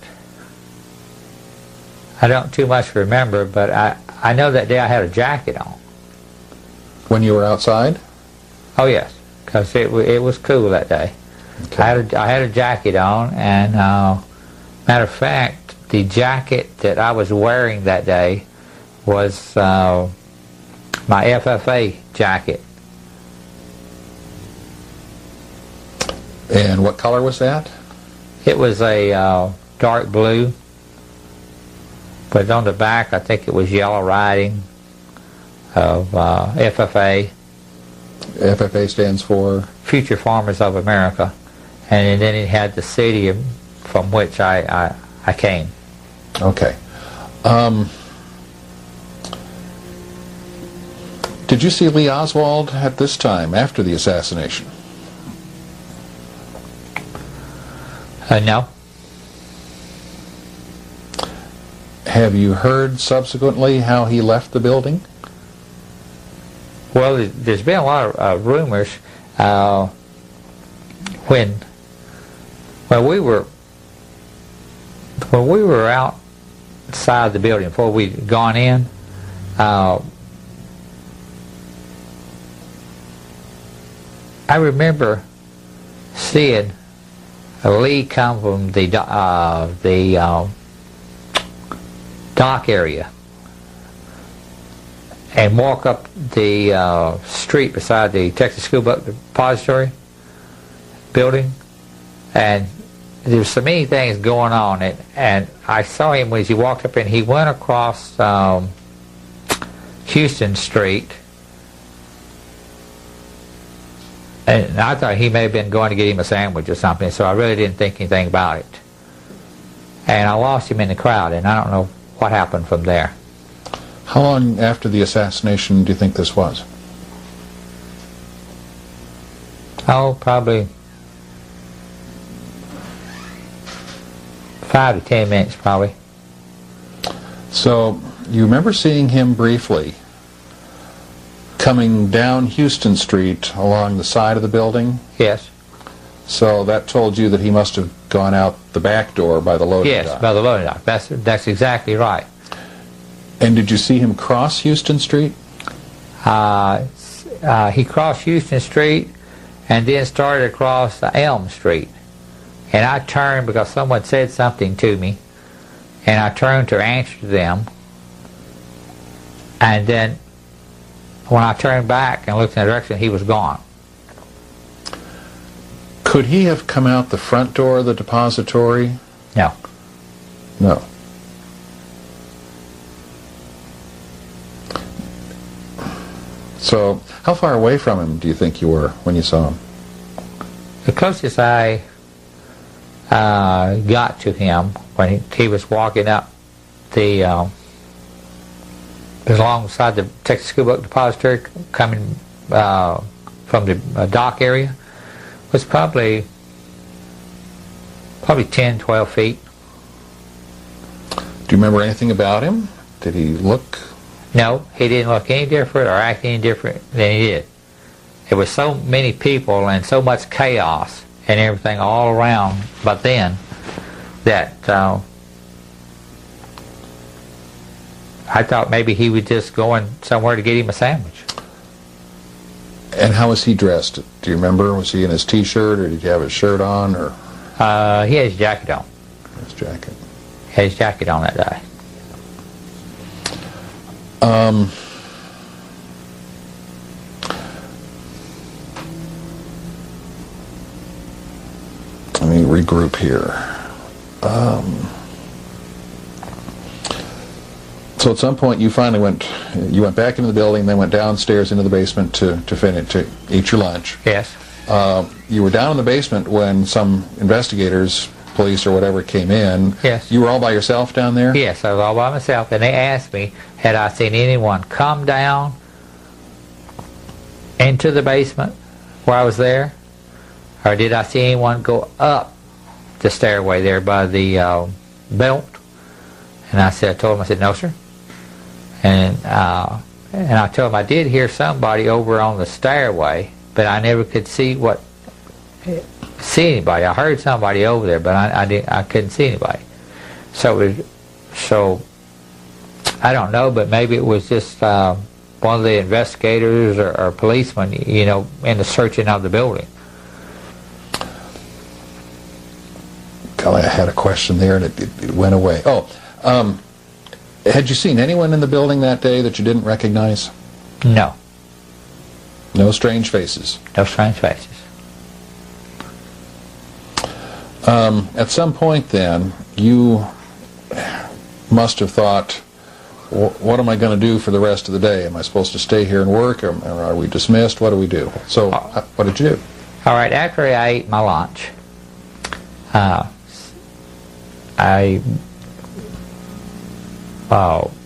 I don't too much remember, but I know that day I had a jacket on. When you were outside? Oh yes, because it was cool that day. Okay. I had a jacket on, and matter of fact, the jacket that I was wearing that day was my FFA jacket. And what color was that? It was a dark blue, but on the back I think it was yellow writing of FFA. FFA stands for? Future Farmers of America. And then it had the city from which I came. Okay. Did you see Lee Oswald at this time, after the assassination? No. Have you heard subsequently how he left the building? Well, there's been a lot of rumors when we were outside the building before we'd gone in. I remember seeing Lee come from the dock area and walk up the street beside the Texas School Book Depository building, and there were so many things going on, and I saw him as he walked up, and he went across Houston Street, and I thought he may have been going to get him a sandwich or something, so I really didn't think anything about it. And I lost him in the crowd, and I don't know what happened from there. How long after the assassination do you think this was? Oh, probably 5 to 10 minutes, probably. So, you remember seeing him briefly coming down Houston Street along the side of the building? Yes. So that told you that he must have gone out the back door by the loading dock? Yes, by the loading dock. That's exactly right. And did you see him cross Houston Street? He crossed Houston Street and then started across Elm Street. And I turned because someone said something to me, and I turned to answer them. And then when I turned back and looked in the direction, he was gone. Could he have come out the front door of the depository? No. No. So, how far away from him do you think you were when you saw him? The closest I got to him when he was walking up the alongside the Texas School Book Depository, coming from the dock area, was probably 10, 12 feet. Do you remember anything about him? Did he look? No, he didn't look any different or act any different than he did. There was so many people and so much chaos and everything all around but then that I thought maybe he was just going somewhere to get him a sandwich. And how was he dressed? Do you remember? Was he in his T-shirt, or did he have his shirt on, or? He had his jacket on. His jacket. He had his jacket on that day. Let me regroup here. So at some point you finally went back into the building, then went downstairs into the basement to eat your lunch. Yes. You were down in the basement when some investigators, police or whatever, came in. Yes. You were all by yourself down there? Yes, I was all by myself, and they asked me, had I seen anyone come down into the basement where I was there, or did I see anyone go up the stairway there by the belt? And I told them, I said, no, sir. And I told them I did hear somebody over on the stairway, but I never could see anybody. I heard somebody over there, but I couldn't see anybody. So I don't know, but maybe it was just one of the investigators or policemen, in the searching of the building. Golly, I had a question there and it went away. Had you seen anyone in the building that day that you didn't recognize? No. No strange faces? No strange faces. At some point then, you must have thought, what am I going to do for the rest of the day? Am I supposed to stay here and work, or are we dismissed? What do we do? So, what did you do? All right, after I ate my lunch, I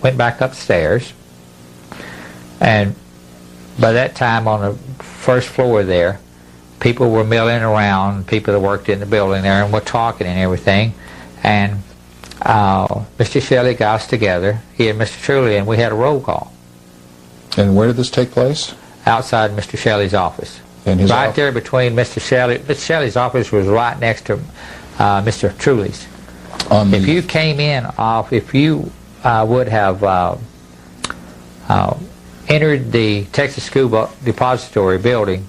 went back upstairs, and by that time on the first floor there, people were milling around, people that worked in the building there, and were talking and everything. And Mr. Shelley got us together, he and Mr. Truly, and we had a roll call. And where did this take place? Outside Mr. Shelley's office. In his right there between Mr. Shelley. Mr. Shelley's office was right next to Mr. Truly's. If you came in if you would have entered the Texas School Book Depository building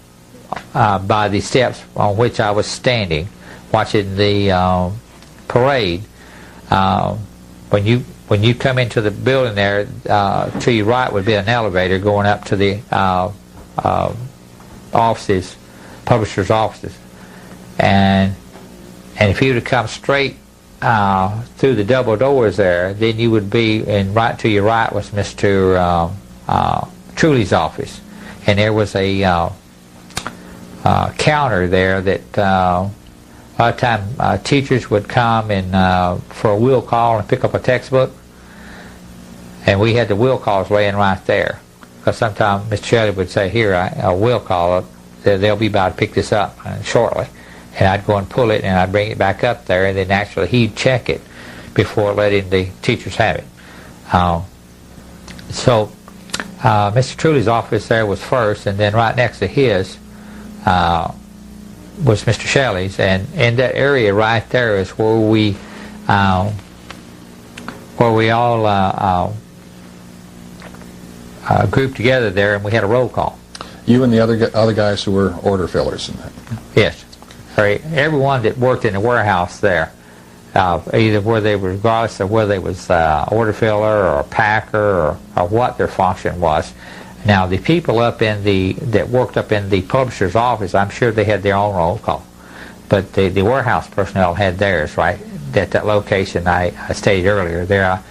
by the steps on which I was standing, watching the parade, when you come into the building there, to your right would be an elevator going up to the offices, publishers' offices, and if you would have come straight through the double doors there, then you would be, and right to your right was Mr. Truly's office, and there was a counter there that a lot of time teachers would come and for a will call and pick up a textbook, and we had the will calls laying right there, because sometimes Mr. Shelley would say, here, a will call, they'll be about to pick this up shortly. And I'd go and pull it, and I'd bring it back up there, and then actually he'd check it before letting the teachers have it. So Mr. Truly's office there was first, and then right next to his was Mr. Shelley's, and in that area right there is where we all grouped together there, and we had a roll call. You and the other guys who were order fillers in that? Yes. Everyone that worked in the warehouse there, either where they were, regardless of whether they was order filler or a packer or what their function was. Now the people that worked up in the publisher's office, I'm sure they had their own roll call, but the warehouse personnel had theirs right at that location I stated earlier, there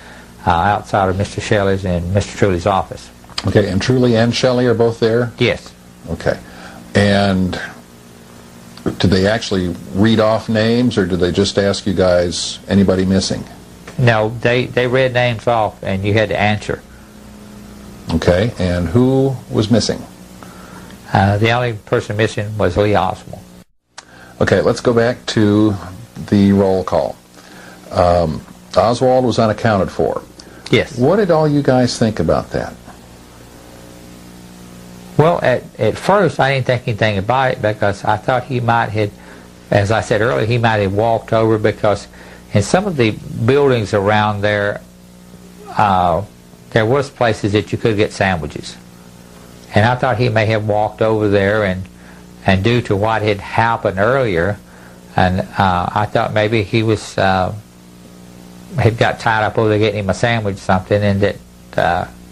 outside of Mr. Shelley's and Mr. Truly's office. Okay, and Truly and Shelley are both there? Yes. Okay. And did they actually read off names, or did they just ask you guys, anybody missing? No, they read names off, and you had to answer. Okay, and who was missing? The only person missing was Lee Oswald. Okay, let's go back to the roll call. Oswald was unaccounted for. Yes. What did all you guys think about that? Well, at first I didn't think anything about it because I thought he might have, as I said earlier, he might have walked over, because in some of the buildings around there, there was places that you could get sandwiches. And I thought he may have walked over there, and due to what had happened earlier, and I thought maybe he was had got tied up over there getting him a sandwich or something, and that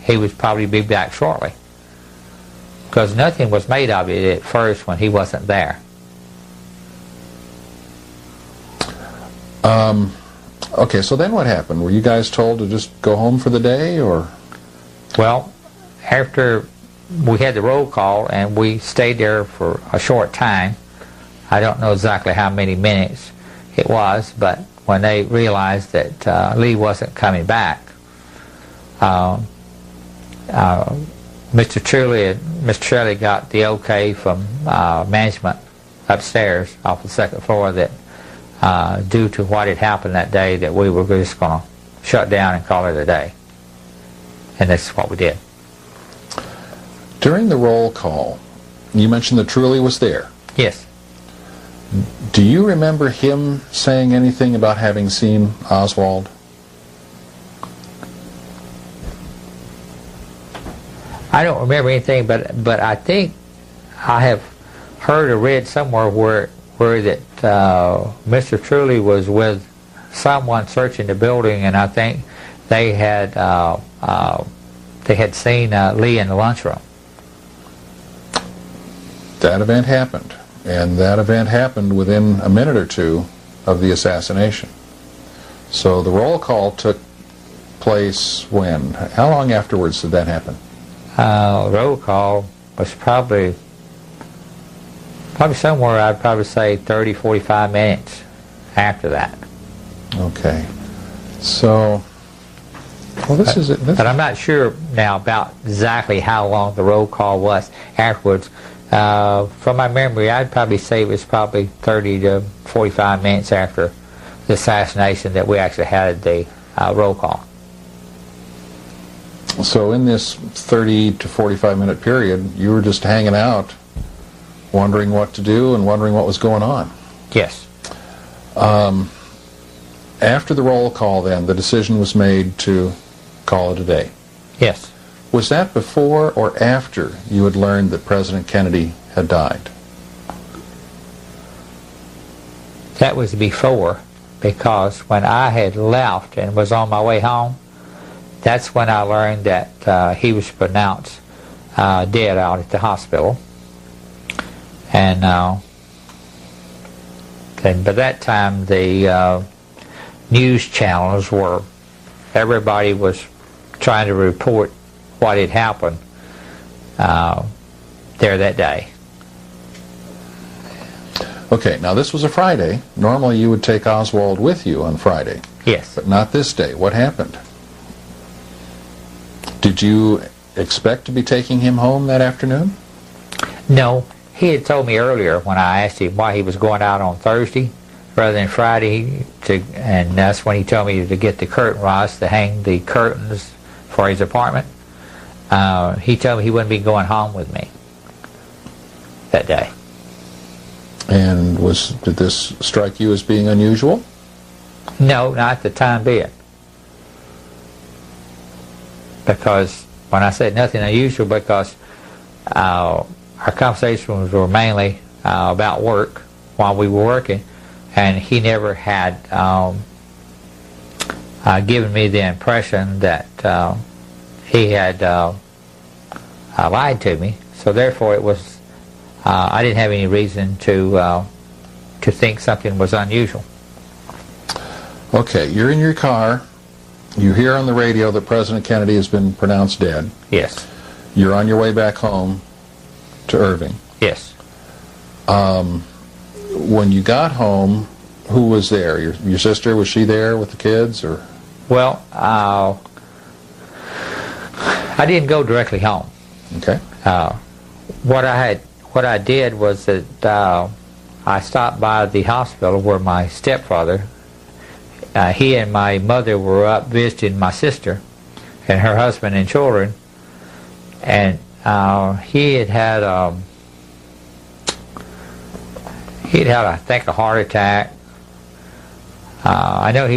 he would probably be back shortly. Because nothing was made of it at first when he wasn't there. Okay, so then what happened? Were you guys told to just go home for the day, or? Well, after we had the roll call and we stayed there for a short time, I don't know exactly how many minutes it was, but when they realized that Lee wasn't coming back, Mr. Shelley got the okay from management upstairs off the second floor that due to what had happened that day, that we were just going to shut down and call it a day. And that's what we did. During the roll call, you mentioned that Truly was there. Yes. Do you remember him saying anything about having seen Oswald? I don't remember anything, but I think I have heard or read somewhere where that Mr. Truly was with someone searching the building, and I think they had seen Lee in the lunchroom. That event happened, and that event happened within a minute or two of the assassination. So the roll call took place when? How long afterwards did that happen? Roll call was probably somewhere, I'd probably say 30, 45 minutes after that. Okay. So, well, this is it. But I'm not sure now about exactly how long the roll call was afterwards. From my memory, I'd probably say it was probably 30 to 45 minutes after the assassination that we actually had the roll call. So in this 30 to 45 minute period, you were just hanging out, wondering what to do and wondering what was going on. Yes. After the roll call then, the decision was made to call it a day. Yes. Was that before or after you had learned that President Kennedy had died? That was before, because when I had left and was on my way home, that's when I learned that he was pronounced dead out at the hospital. And by that time, the news channels were, everybody was trying to report what had happened there that day. Okay, now this was a Friday. Normally you would take Oswald with you on Friday. Yes. But not this day. What happened? Did you expect to be taking him home that afternoon? No. He had told me earlier when I asked him why he was going out on Thursday rather than Friday, and that's when he told me to get the curtain rods to hang the curtains for his apartment. He told me he wouldn't be going home with me that day. And did this strike you as being unusual? No, not at the time being. Because when I said nothing unusual, because our conversations were mainly about work while we were working, and he never had given me the impression that he had lied to me. So therefore, it was I didn't have any reason to think something was unusual. Okay, you're in your car. You hear on the radio that President Kennedy has been pronounced dead. Yes. You're on your way back home to Irving. Yes. When you got home, who was there? Your sister, was she there with the kids, or? Well, I didn't go directly home. Okay. What I did was that I stopped by the hospital where my stepfather, he and my mother were up visiting my sister and her husband and children, and he had I think a heart attack. I know he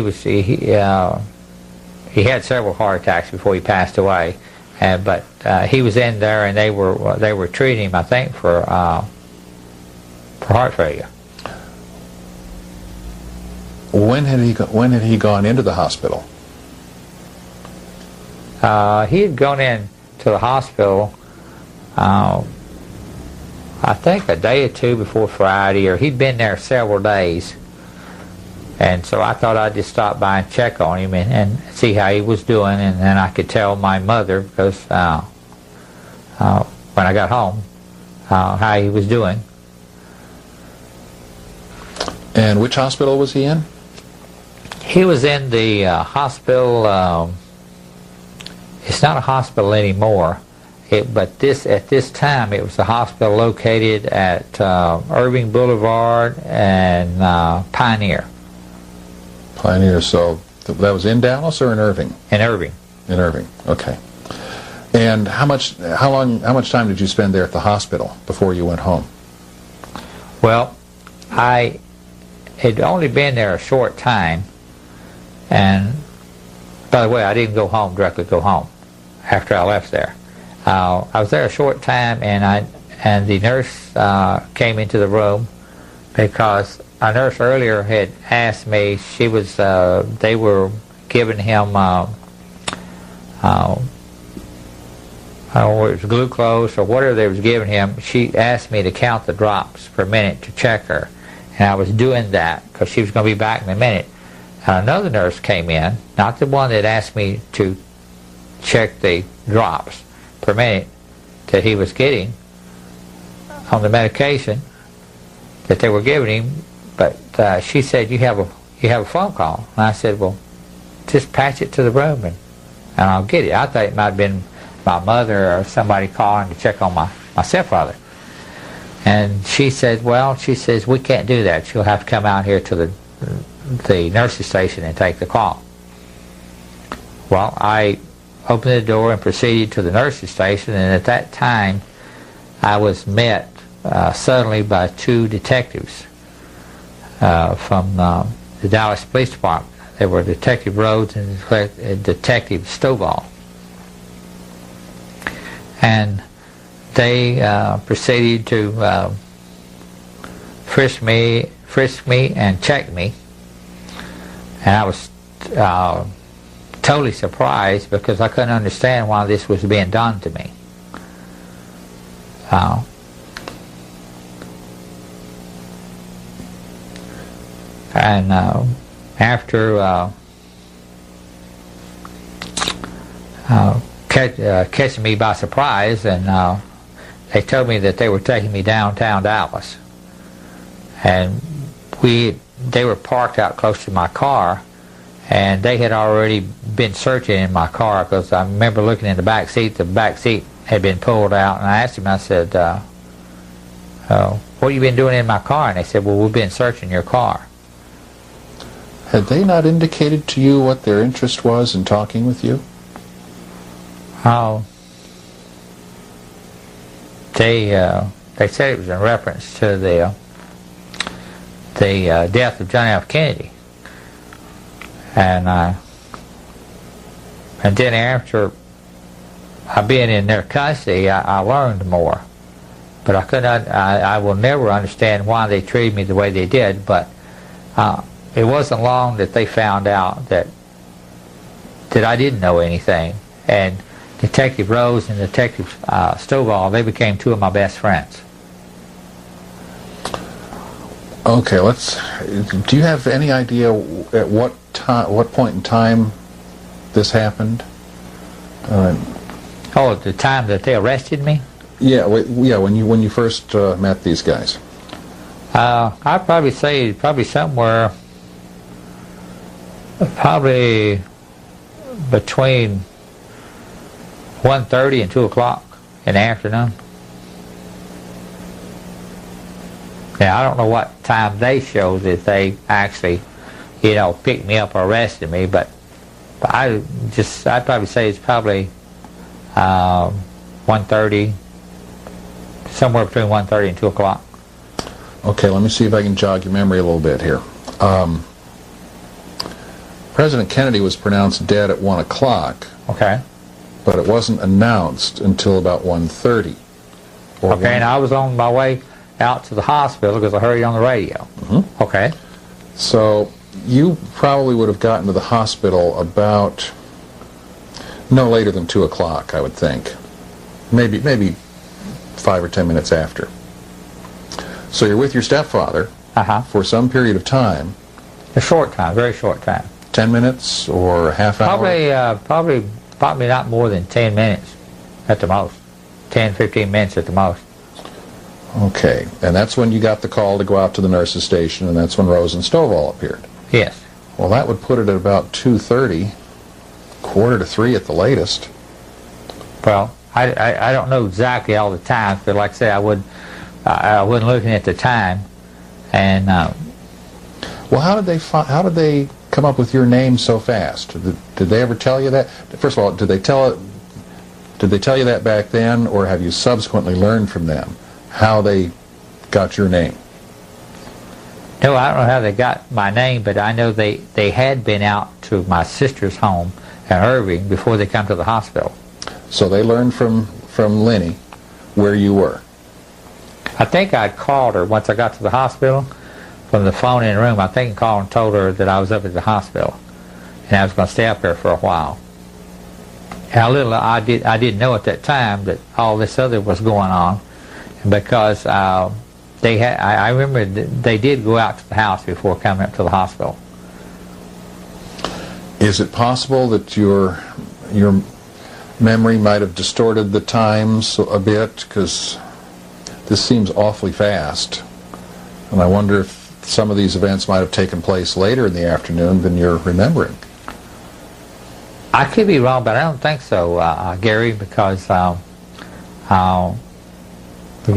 had several heart attacks before he passed away, but he was in there, and they were treating him, I think, for heart failure. When had he gone into the hospital? He had gone in to the hospital, I think a day or two before Friday, or he'd been there several days. And so I thought I'd just stop by and check on him and see how he was doing, and then I could tell my mother, because when I got home, how he was doing. And which hospital was he in? He was in the hospital. It's not a hospital anymore, but at this time it was a hospital located at Irving Boulevard and Pioneer. Pioneer, so that was in Dallas or in Irving? In Irving. In Irving, okay. And how much time did you spend there at the hospital before you went home? Well, I had only been there a short time, and by the way, I didn't directly go home after I left there. I was there a short time, and the nurse came into the room because a nurse earlier had asked me. They were giving him I don't know, it was glucose or whatever they was giving him. She asked me to count the drops per minute to check her, and I was doing that because she was going to be back in a minute. And another nurse came in, not the one that asked me to check the drops per minute that he was getting on the medication that they were giving him, but she said, you have a phone call. And I said, well, just patch it to the room and I'll get it. I thought it might have been my mother or somebody calling to check on my stepfather. And she said, we can't do that. You'll have to come out here to the nurse's station and take the call. Well, I opened the door and proceeded to the nurse's station, and at that time I was met suddenly by two detectives from the Dallas Police Department. They were Detective Rhodes and Detective Stovall. And they proceeded to frisk me and check me. And I was totally surprised because I couldn't understand why this was being done to me. And after catching me by surprise, and they told me that they were taking me downtown Dallas, and they were parked out close to my car, and they had already been searching in my car, because I remember looking in the back seat. The back seat had been pulled out, and I asked him, I said, what have you been doing in my car? And they said, well, we've been searching your car. Had they not indicated to you what their interest was in talking with you? Oh, they said it was in reference to the death of John F. Kennedy, and then after I being in their custody, I learned more, but I will never understand why they treated me the way they did. But it wasn't long that they found out that I didn't know anything, and Detective Rose and Detective Stovall, they became two of my best friends. Okay, do you have any idea at what point in time this happened? Oh, at the time that they arrested me? Yeah, when you first met these guys. I'd probably say somewhere, probably between 1:30 and 2 o'clock in the afternoon. Now, I don't know what time they showed that they actually, picked me up or arrested me, but I'd probably say it's probably 1:30, somewhere between 1:30 and 2 o'clock. Okay, let me see if I can jog your memory a little bit here. President Kennedy was pronounced dead at 1 o'clock. Okay. But it wasn't announced until about 1:30. Okay, and I was on my way out to the hospital because I heard it on the radio. Mm-hmm. Okay. So you probably would have gotten to the hospital about no later than 2 o'clock, I would think. Maybe 5 or 10 minutes after. So you're with your stepfather for some period of time. A short time, very short time. 10 minutes or a half hour? Probably not more than 10 minutes at the most. 10, 15 minutes at the most. Okay, and that's when you got the call to go out to the nurse's station, and that's when Rose and Stovall appeared. Yes. Well, that would put it at about 2:30, 2:45 at the latest. Well, I don't know exactly all the times, but like I say, I wasn't looking at the time, and well, how did they come up with your name so fast? Did they ever tell you that? First of all, did they tell you that back then, or have you subsequently learned from them how they got your name? No, I don't know how they got my name, but I know they had been out to my sister's home in Irving before they come to the hospital. So they learned from Lenny where you were. I think I called her once I got to the hospital from the phone in the room. I think I called and told her that I was up at the hospital and I was going to stay up there for a while. And I didn't know at that time that all this other was going on, because I remember they did go out to the house before coming up to the hospital. Is it possible that your memory might have distorted the times a bit, because this seems awfully fast, and I wonder if some of these events might have taken place later in the afternoon than you're remembering? I could be wrong, but I don't think so, Gary, because I know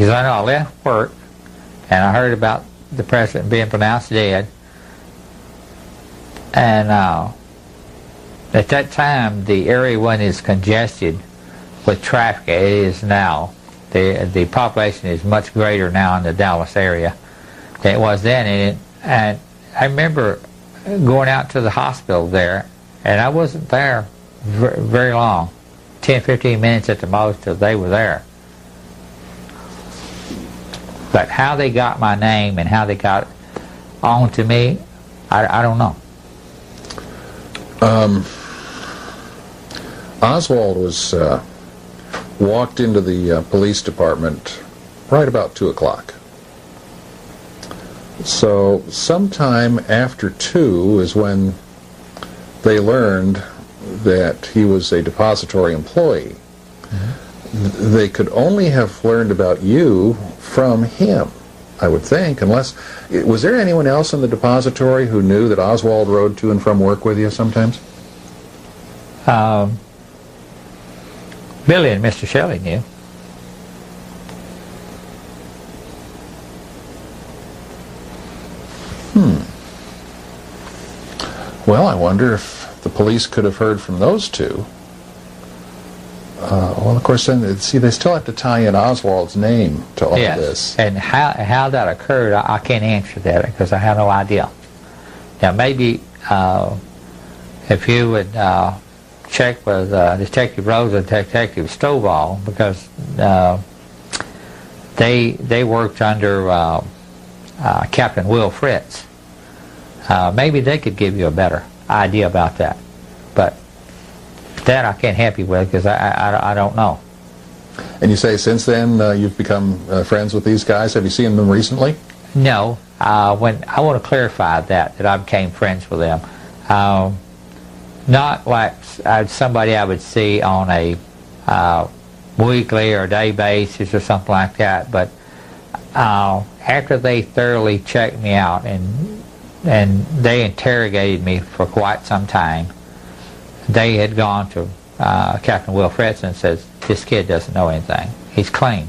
I left work and I heard about the president being pronounced dead, and at that time the area wasn't as congested with traffic as it is now. The population is much greater now in the Dallas area than it was then, and I remember going out to the hospital there, and I wasn't there very long, 10, 15 minutes at the most till they were there. But how they got my name and how they got on to me, I don't know. Oswald was walked into the police department right about 2 o'clock. So sometime after 2 is when they learned that he was a depository employee. Mm-hmm. They could only have learned about you from him, I would think, unless... Was there anyone else in the depository who knew that Oswald rode to and from work with you sometimes? Billy and Mr. Shelley knew. Well, I wonder if the police could have heard from those two. Well, of course, then, see, they still have to tie in Oswald's name to all of this. And how that occurred, I can't answer that because I have no idea. Now, maybe if you would check with Detective Rose and Detective Stovall, because they worked under Captain Will Fritz. Maybe they could give you a better idea about that. But that I can't help you with because I don't know. And you say since then you've become friends with these guys? Have you seen them recently? No. When I want to clarify that I became friends with them. Not like somebody I would see on a weekly or day basis or something like that. But after they thoroughly checked me out and they interrogated me for quite some time, they had gone to Captain Will Fritz and says, "This kid doesn't know anything. He's clean."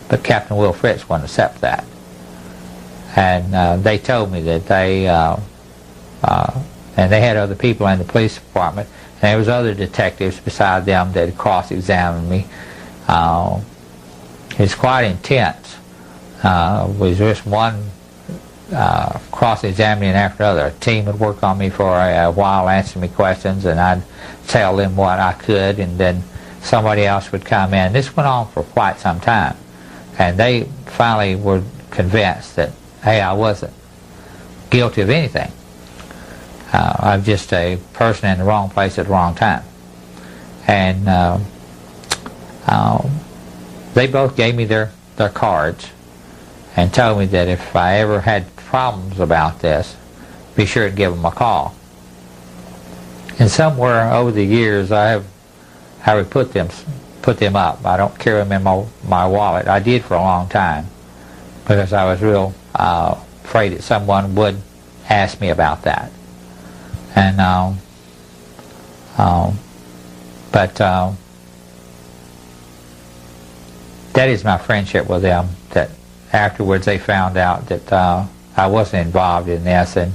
But Captain Will Fritz wouldn't accept that. And they told me that and they had other people in the police department, and there was other detectives beside them that had cross-examined me. It was quite intense. It was just one cross-examining after another. A team would work on me for a while, answering me questions, and I'd tell them what I could, and then somebody else would come in. This went on for quite some time, and they finally were convinced that, hey, I wasn't guilty of anything. I'm just a person in the wrong place at the wrong time. And they both gave me their cards and told me that if I ever had problems about this, be sure to give them a call. And somewhere over the years, I would put them up. I don't carry them in my wallet. I did for a long time because I was real afraid that someone would ask me about that. And but that is my friendship with them. That afterwards they found out that I wasn't involved in this, and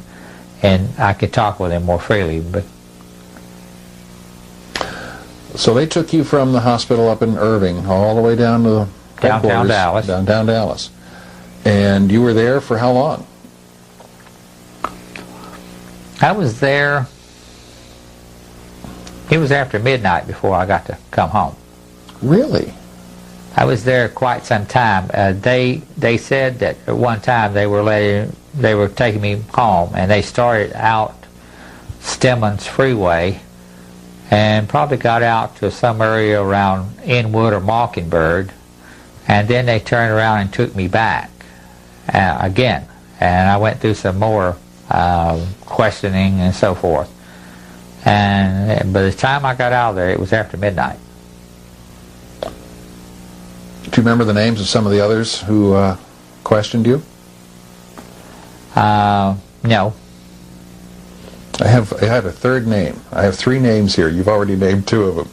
I could talk with them more freely. But so they took you from the hospital up in Irving all the way down to downtown Dallas. Downtown Dallas, and you were there for how long? I was there, it was after midnight before I got to come home. Really? I was there quite some time. They said that at one time they were taking me home, and they started out Stemmons Freeway and probably got out to some area around Inwood or Mockingbird, and then they turned around and took me back again, and I went through some more questioning and so forth. And by the time I got out of there, it was after midnight. Do you remember the names of some of the others who questioned you? No. I have a third name. I have three names here. You've already named two of them.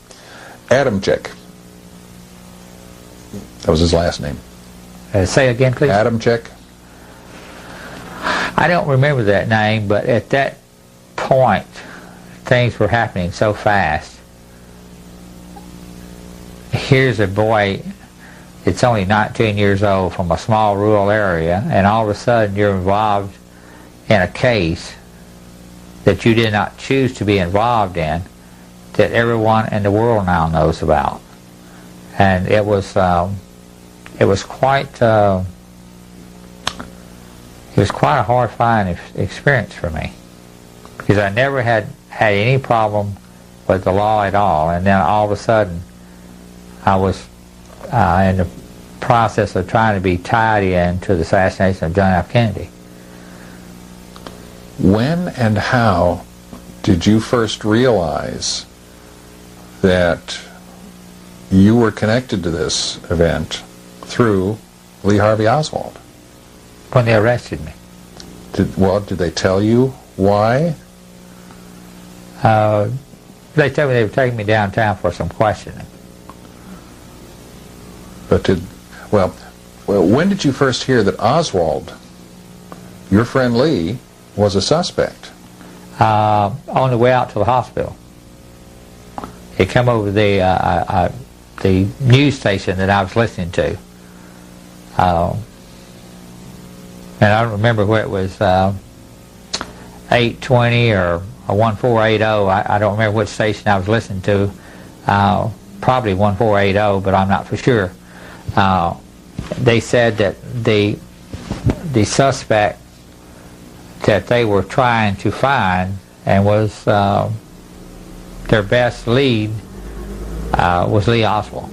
Adamczyk. That was his last name. Say again, please. Adamczyk. I don't remember that name, but at that point, things were happening so fast. Here's a boy, it's only 19 years old, from a small rural area, and all of a sudden you're involved in a case that you did not choose to be involved in, that everyone in the world now knows about. And it was quite a horrifying experience for me, because I never had any problem with the law at all, and then all of a sudden I was in the process of trying to be tied into the assassination of John F. Kennedy. When and how did you first realize that you were connected to this event through Lee Harvey Oswald? When they arrested me. Did they tell you why? They told me they were taking me downtown for some questioning. But when did you first hear that Oswald, your friend Lee, was a suspect? On the way out to the hospital. He come over the news station that I was listening to. And I don't remember where it was, 820 or 1480. I don't remember which station I was listening to. Probably 1480, but I'm not for sure. They said that the suspect that they were trying to find and was their best lead was Lee Oswald.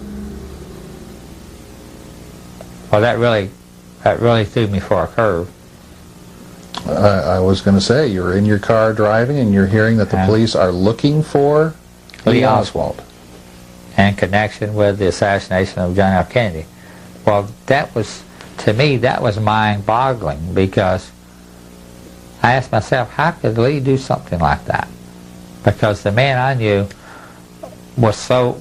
Well, that really threw me for a curve. I was going to say, you're in your car driving and you're hearing that the police are looking for Lee Oswald. in connection with the assassination of John F. Kennedy. Well, that was, to me, that was mind-boggling, because I asked myself, how could Lee do something like that? Because the man I knew was such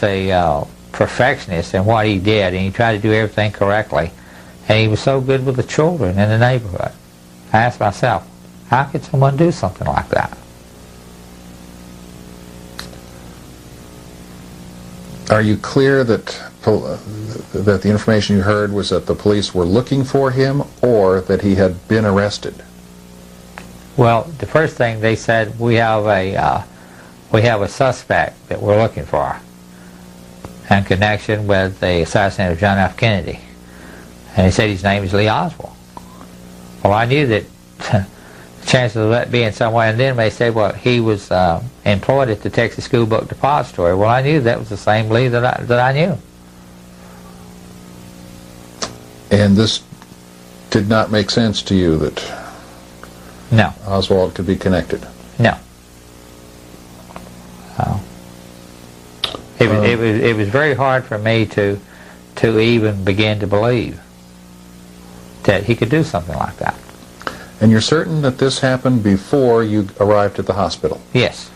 a perfectionist in what he did, and he tried to do everything correctly, and he was so good with the children in the neighborhood. I asked myself, how could someone do something like that? Are you clear that that the information you heard was that the police were looking for him, or that he had been arrested? Well, the first thing they said, we have a suspect that we're looking for in connection with the assassination of John F. Kennedy, and he said his name is Lee Oswald. Well, I knew that the chances of that being somewhere, and then they said, well, he was employed at the Texas School Book Depository. Well, I knew that was the same Lee that I knew. And this did not make sense to you, that No. Oswald could be connected? No. It was very hard for me to even begin to believe that he could do something like that. And you're certain that this happened before you arrived at the hospital? Yes.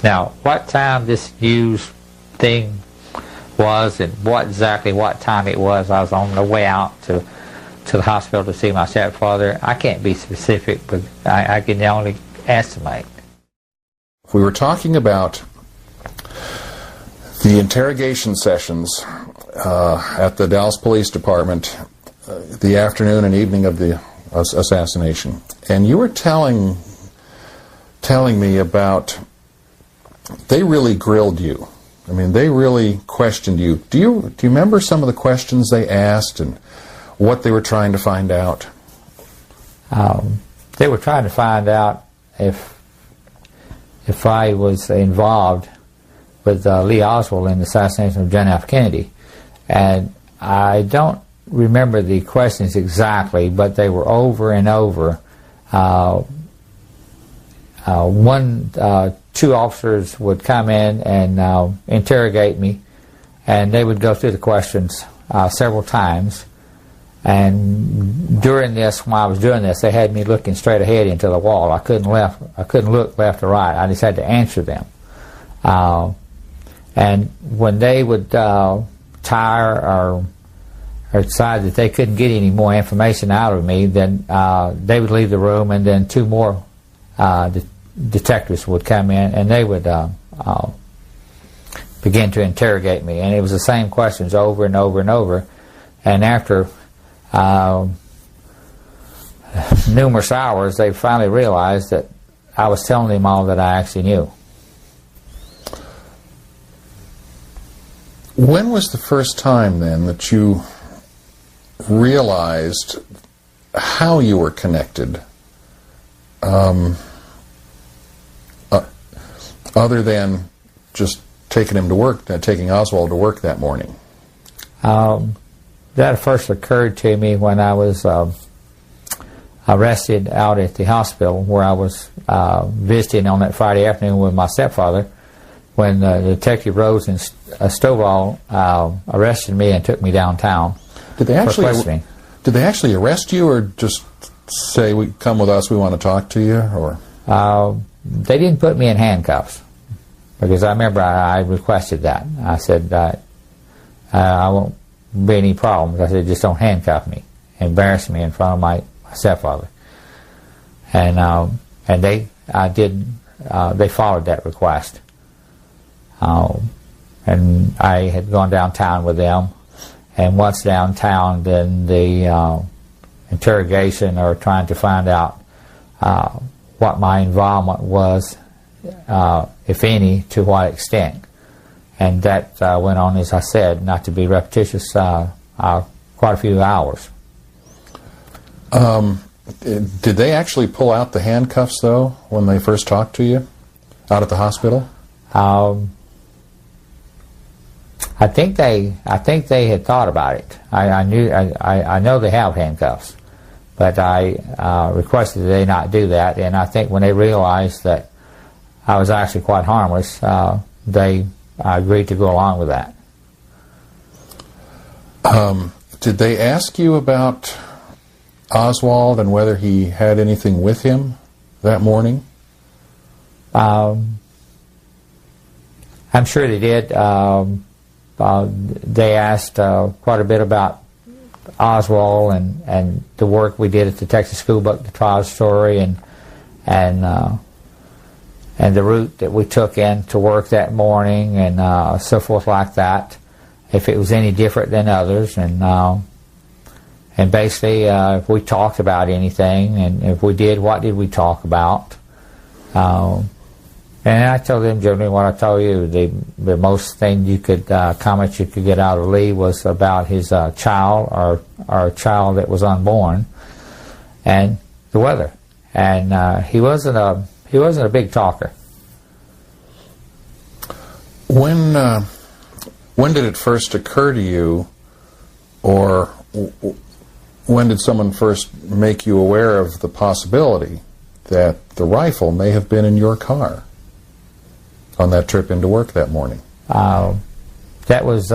Now, what time this news thing was, and exactly what time it was, I was on the way out to the hospital to see my stepfather. I can't be specific, but I can only estimate. We were talking about the interrogation sessions at the Dallas Police Department the afternoon and evening of the assassination, and you were telling me about, they really grilled you. I mean, they really questioned you. Do you remember some of the questions they asked and what they were trying to find out? They were trying to find out if I was involved with Lee Oswald in the assassination of John F. Kennedy. And I don't remember the questions exactly, but they were over and over. Two officers would come in and interrogate me, and they would go through the questions several times. And during this, when I was doing this, they had me looking straight ahead into the wall. I couldn't look left or right. I just had to answer them. And when they would tire or decide that they couldn't get any more information out of me, then they would leave the room, and then two more detectives would come in, and they would begin to interrogate me. And it was the same questions over and over and over. And after numerous hours, they finally realized that I was telling them all that I actually knew. When was the first time, then, that you realized how you were connected, other than just taking him to work, taking Oswald to work that morning? That first occurred to me when I was arrested out at the hospital, where I was visiting on that Friday afternoon with my stepfather, when Detective Rose and Stovall arrested me and took me downtown. Did they actually arrest you, or just say, "Come with us, we want to talk to you"? Or they didn't put me in handcuffs, because I remember I requested that. I said, I won't be any problems. I said, just don't handcuff me, embarrass me in front of my stepfather. And they followed that request. And I had gone downtown with them, and once downtown, then the interrogation, or trying to find out what my involvement was, if any, to what extent. And that went on, as I said, not to be repetitious, quite a few hours. Did they actually pull out the handcuffs, though, when they first talked to you out at the hospital? I think they had thought about it. I know they have handcuffs, but I requested that they not do that. And I think when they realized that I was actually quite harmless, they agreed to go along with that. Did they ask you about Oswald and whether he had anything with him that morning? I'm sure they did. They asked quite a bit about Oswald and the work we did at the Texas School Book Depository and the route that we took in to work that morning and so forth like that. If it was any different than others, and basically if we talked about anything, and if we did, what did we talk about? And I told them generally what I told you. The most thing you could comment you could get out of Lee was about his child or a child that was unborn, and the weather. And he wasn't a big talker. When did it first occur to you, or when did someone first make you aware of the possibility that the rifle may have been in your car on that trip into work that morning? That was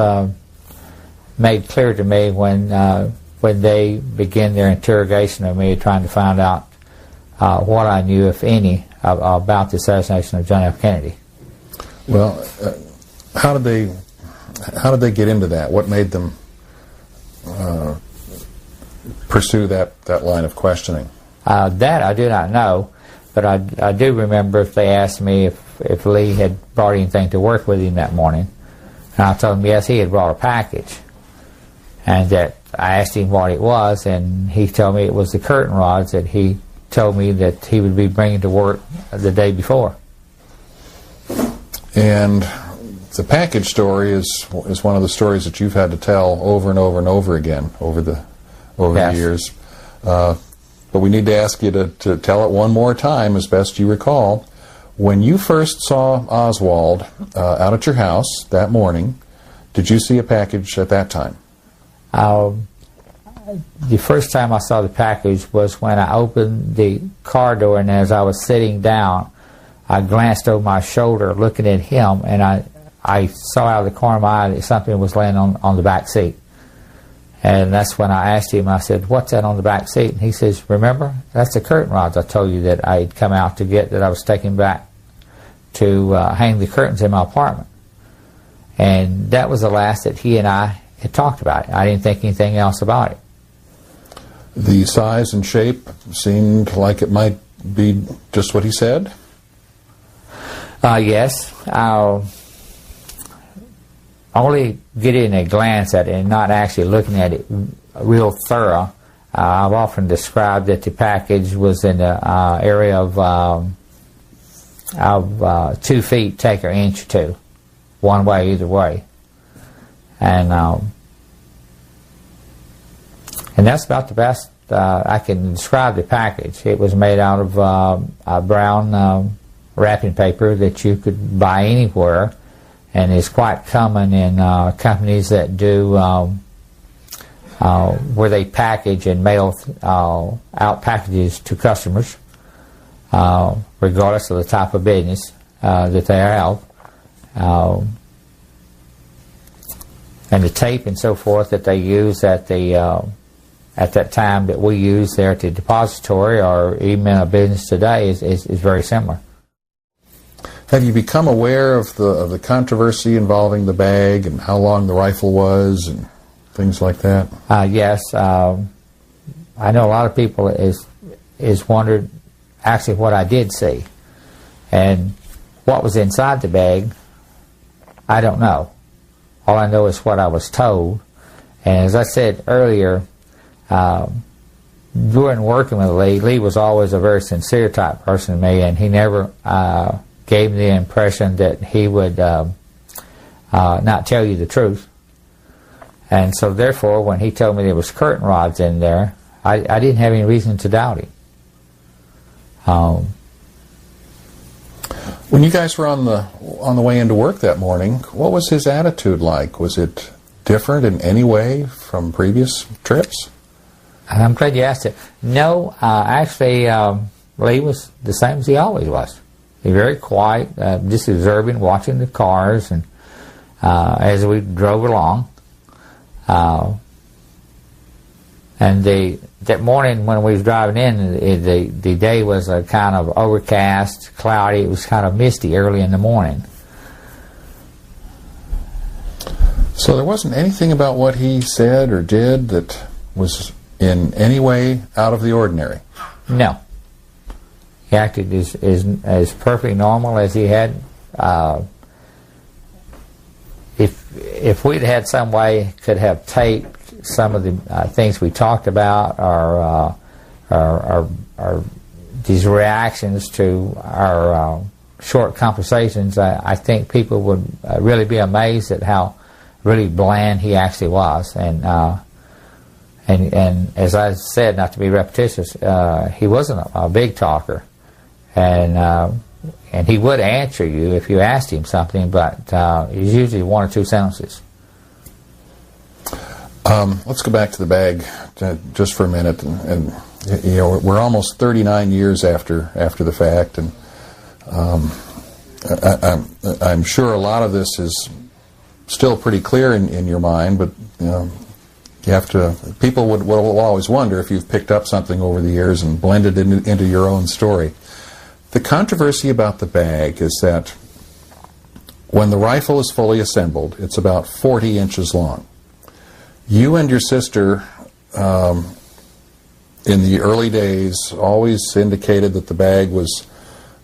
made clear to me when they began their interrogation of me, trying to find out what I knew, if any, about the assassination of John F. Kennedy. Well, how did they get into that? What made them pursue that line of questioning? That I do not know, but I do remember if they asked me if Lee had brought anything to work with him that morning. And I told him yes, he had brought a package. And that I asked him what it was, and he told me it was the curtain rods that he told me that he would be bringing to work the day before. And the package story is one of the stories that you've had to tell over and over and over again over the years. But we need to ask you to tell it one more time as best you recall. When you first saw Oswald out at your house that morning, did you see a package at that time? The first time I saw the package was when I opened the car door, and as I was sitting down, I glanced over my shoulder looking at him, and I saw out of the corner of my eye that something was laying on the back seat. And that's when I asked him, I said, "What's that on the back seat?" And he says, "Remember, that's the curtain rods I told you that I had come out to get, that I was taking back to hang the curtains in my apartment." And that was the last that he and I had talked about it. I didn't think anything else about it. The size and shape seemed like it might be just what he said? Yes. Only getting a glance at it and not actually looking at it real thorough. I've often described that the package was in the area of 2 feet, take an inch or two, one way, either way. And that's about the best I can describe the package. It was made out of a brown wrapping paper that you could buy anywhere, and is quite common in companies that do where they package and mail out packages to customers, regardless of the type of business that they have. And the tape and so forth that they use at that time that we use there at the depository, or even in a business today, is very similar. Have you become aware of the controversy involving the bag and how long the rifle was and things like that? Yes. I know a lot of people is wondered actually what I did see. And what was inside the bag, I don't know. All I know is what I was told. And as I said earlier, during working with Lee was always a very sincere type person to me, and he never gave me the impression that he would not tell you the truth. And so therefore, when he told me there was curtain rods in there, I didn't have any reason to doubt him. When you guys were on the way into work that morning, what was his attitude like? Was it different in any way from previous trips? I'm glad you asked it. No, actually, Lee was the same as he always was. He very quiet, just observing, watching the cars, and as we drove along. And that morning when we was driving in, the day was kind of overcast, cloudy. It was kind of misty early in the morning. So there wasn't anything about what he said or did that was in any way out of the ordinary? No. He acted as perfectly normal as he had. If we'd had some way, could have taped some of the things we talked about, or these reactions to our short conversations, I think people would really be amazed at how really bland he actually was. And as I said, not to be repetitious, he wasn't a big talker, and he would answer you if you asked him something, but it was usually one or two sentences. Let's go back to the bag just for a minute, and you know, we're almost 39 years after the fact, and I'm sure a lot of this is still pretty clear in your mind, but you know, you have to. People will always wonder if you've picked up something over the years and blended it into your own story. The controversy about the bag is that when the rifle is fully assembled, it's about 40 inches long. You and your sister, in the early days, always indicated that the bag was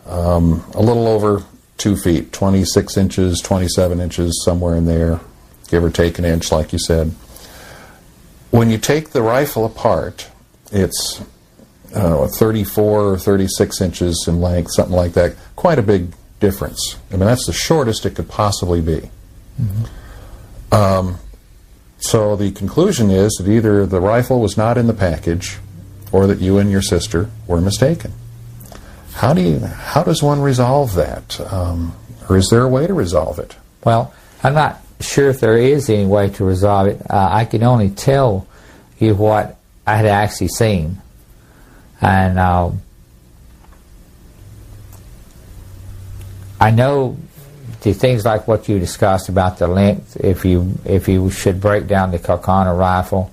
a little over 2 feet, 26 inches, 27 inches, somewhere in there, give or take an inch, like you said. When you take the rifle apart, it's 34 or 36 inches in length, something like that. Quite a big difference. I mean, that's the shortest it could possibly be. Mm-hmm. So the conclusion is that either the rifle was not in the package, or that you and your sister were mistaken. How does one resolve that? Or is there a way to resolve it? Well, I'm not sure if there is any way to resolve it. I can only tell you what I had actually seen. And I know the things like what you discussed about the length, if you should break down the Carcano rifle,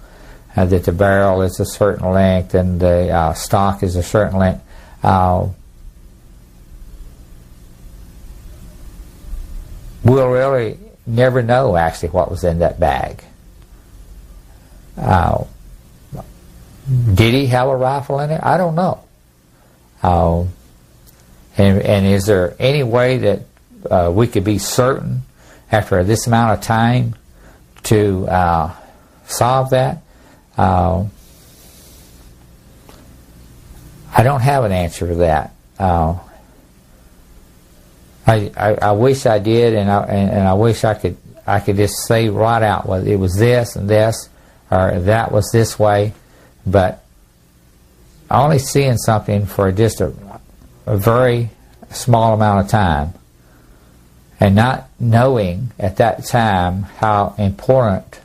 that the barrel is a certain length and the stock is a certain length. We'll really never know actually what was in that bag. Did he have a rifle in it? I don't know. And is there any way that we could be certain after this amount of time to solve that? I don't have an answer to that. I wish I did, and I wish I could just say right out whether it was this and this, or that was this way, but only seeing something for just a very small amount of time, and not knowing at that time how important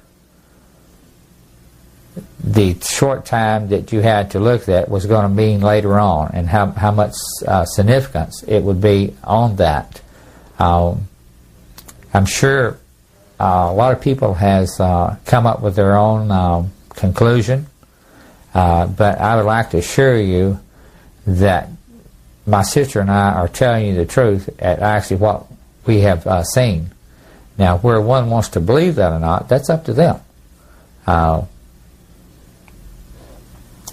the short time that you had to look at was going to mean later on, and how much significance it would be on that. I'm sure a lot of people has come up with their own conclusion, but I would like to assure you that my sister and I are telling you the truth at actually what we have seen. Now, where one wants to believe that or not, that's up to them.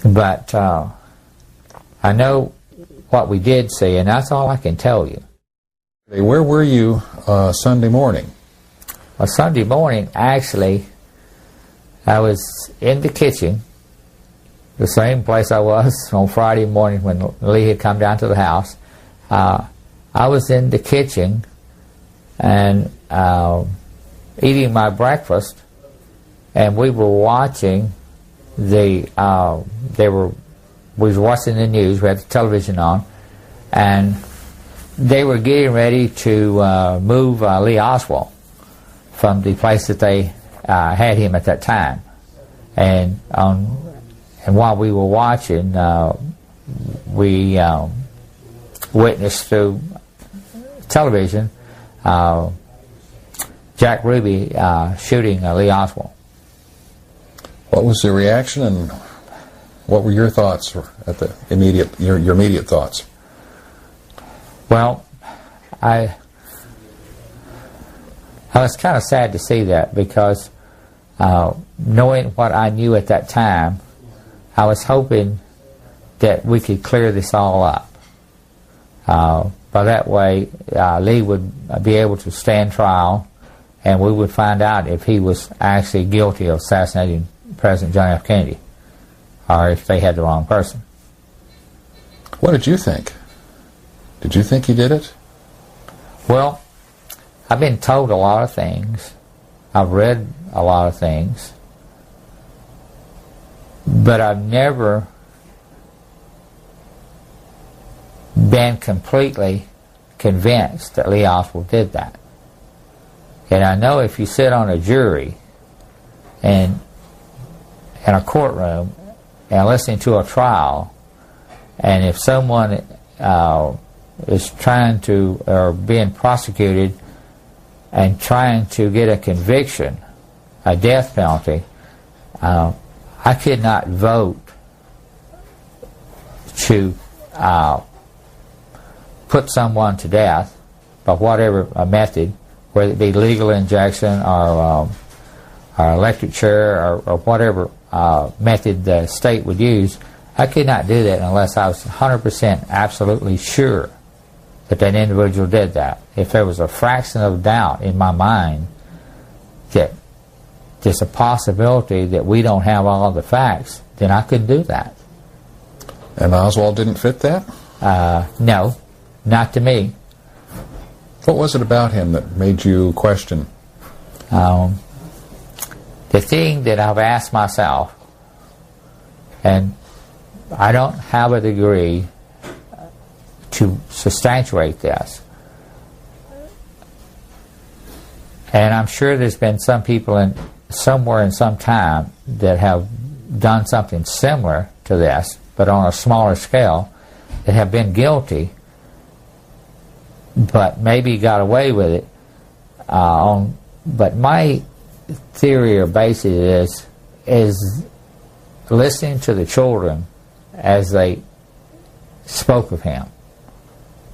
But I know what we did see, and that's all I can tell you. Where were you Sunday morning? Well, Sunday morning, actually, I was in the kitchen, the same place I was on Friday morning when Lee had come down to the house. I was in the kitchen and eating my breakfast, and we were watching we was watching the news. We had the television on, and they were getting ready to move Lee Oswald from the place that they had him at that time. And while we were watching, we witnessed through television Jack Ruby shooting Lee Oswald. What was the reaction, and what were your thoughts at the immediate, your immediate thoughts? Well, I was kind of sad to see that, because knowing what I knew at that time, I was hoping that we could clear this all up. By that way, Lee would be able to stand trial, and we would find out if he was actually guilty of assassinating President John F. Kennedy, or if they had the wrong person. What did you think? Did you think he did it? Well, I've been told a lot of things. I've read a lot of things. But I've never been completely convinced that Lee Oswald did that. And I know if you sit on a jury and in a courtroom and listening to a trial, and if someone is trying to, or being prosecuted and trying to get a conviction, a death penalty, I could not vote to put someone to death by whatever method, whether it be legal injection or electric chair or whatever method the state would use. I could not do that unless I was 100% absolutely sure that that individual did that. If there was a fraction of doubt in my mind that there's a possibility that we don't have all of the facts, then I couldn't do that. And Oswald didn't fit that? No, not to me. What was it about him that made you question? The thing that I've asked myself, and I don't have a degree to substantiate this, and I'm sure there's been some people somewhere in some time that have done something similar to this, but on a smaller scale, that have been guilty, but maybe got away with it. But my theory or basis is listening to the children as they spoke of him,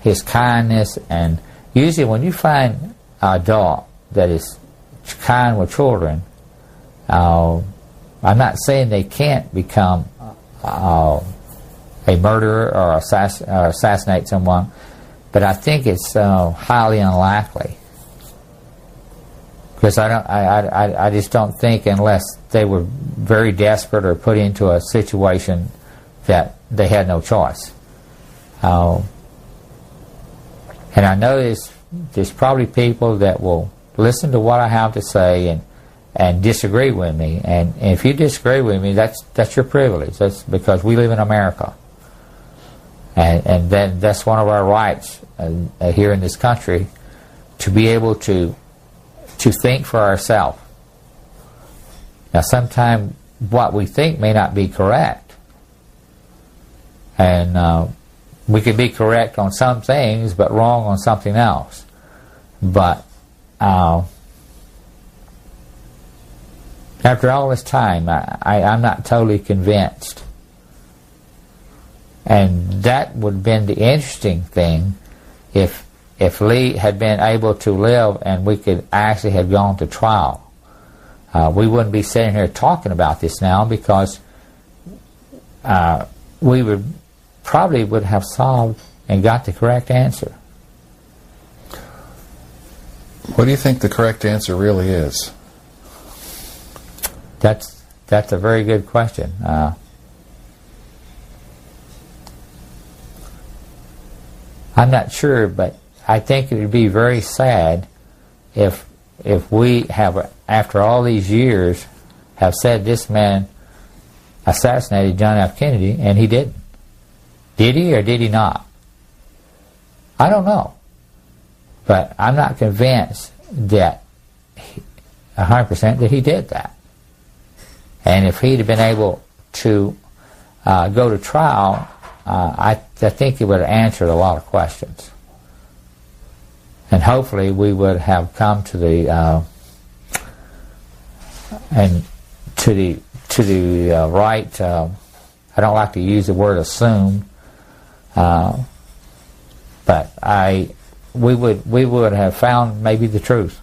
his kindness. And usually when you find an adult that is kind with children, I'm not saying they can't become a murderer or assassinate someone, but I think it's highly unlikely. Because I just don't think, unless they were very desperate or put into a situation that they had no choice. And I know there's probably people that will listen to what I have to say and disagree with me. And if you disagree with me, that's your privilege. That's because we live in America. And then that's one of our rights here in this country, to be able to think for ourselves. Now, sometimes what we think may not be correct, and we could be correct on some things but wrong on something else. But after all this time, I'm not totally convinced. And that would have been the interesting thing if Lee had been able to live and we could actually have gone to trial. We wouldn't be sitting here talking about this now, because we would have solved and got the correct answer. What do you think the correct answer really is? That's a very good question. I'm not sure, but I think it would be very sad if we have, after all these years, have said this man assassinated John F. Kennedy, and he didn't. Did he or did he not? I don't know. But I'm not convinced that 100% that he did that. And if he'd have been able to go to trial, I think it would have answered a lot of questions. and hopefully we would have come to the right. I don't like to use the word assume, but we would have found maybe the truth.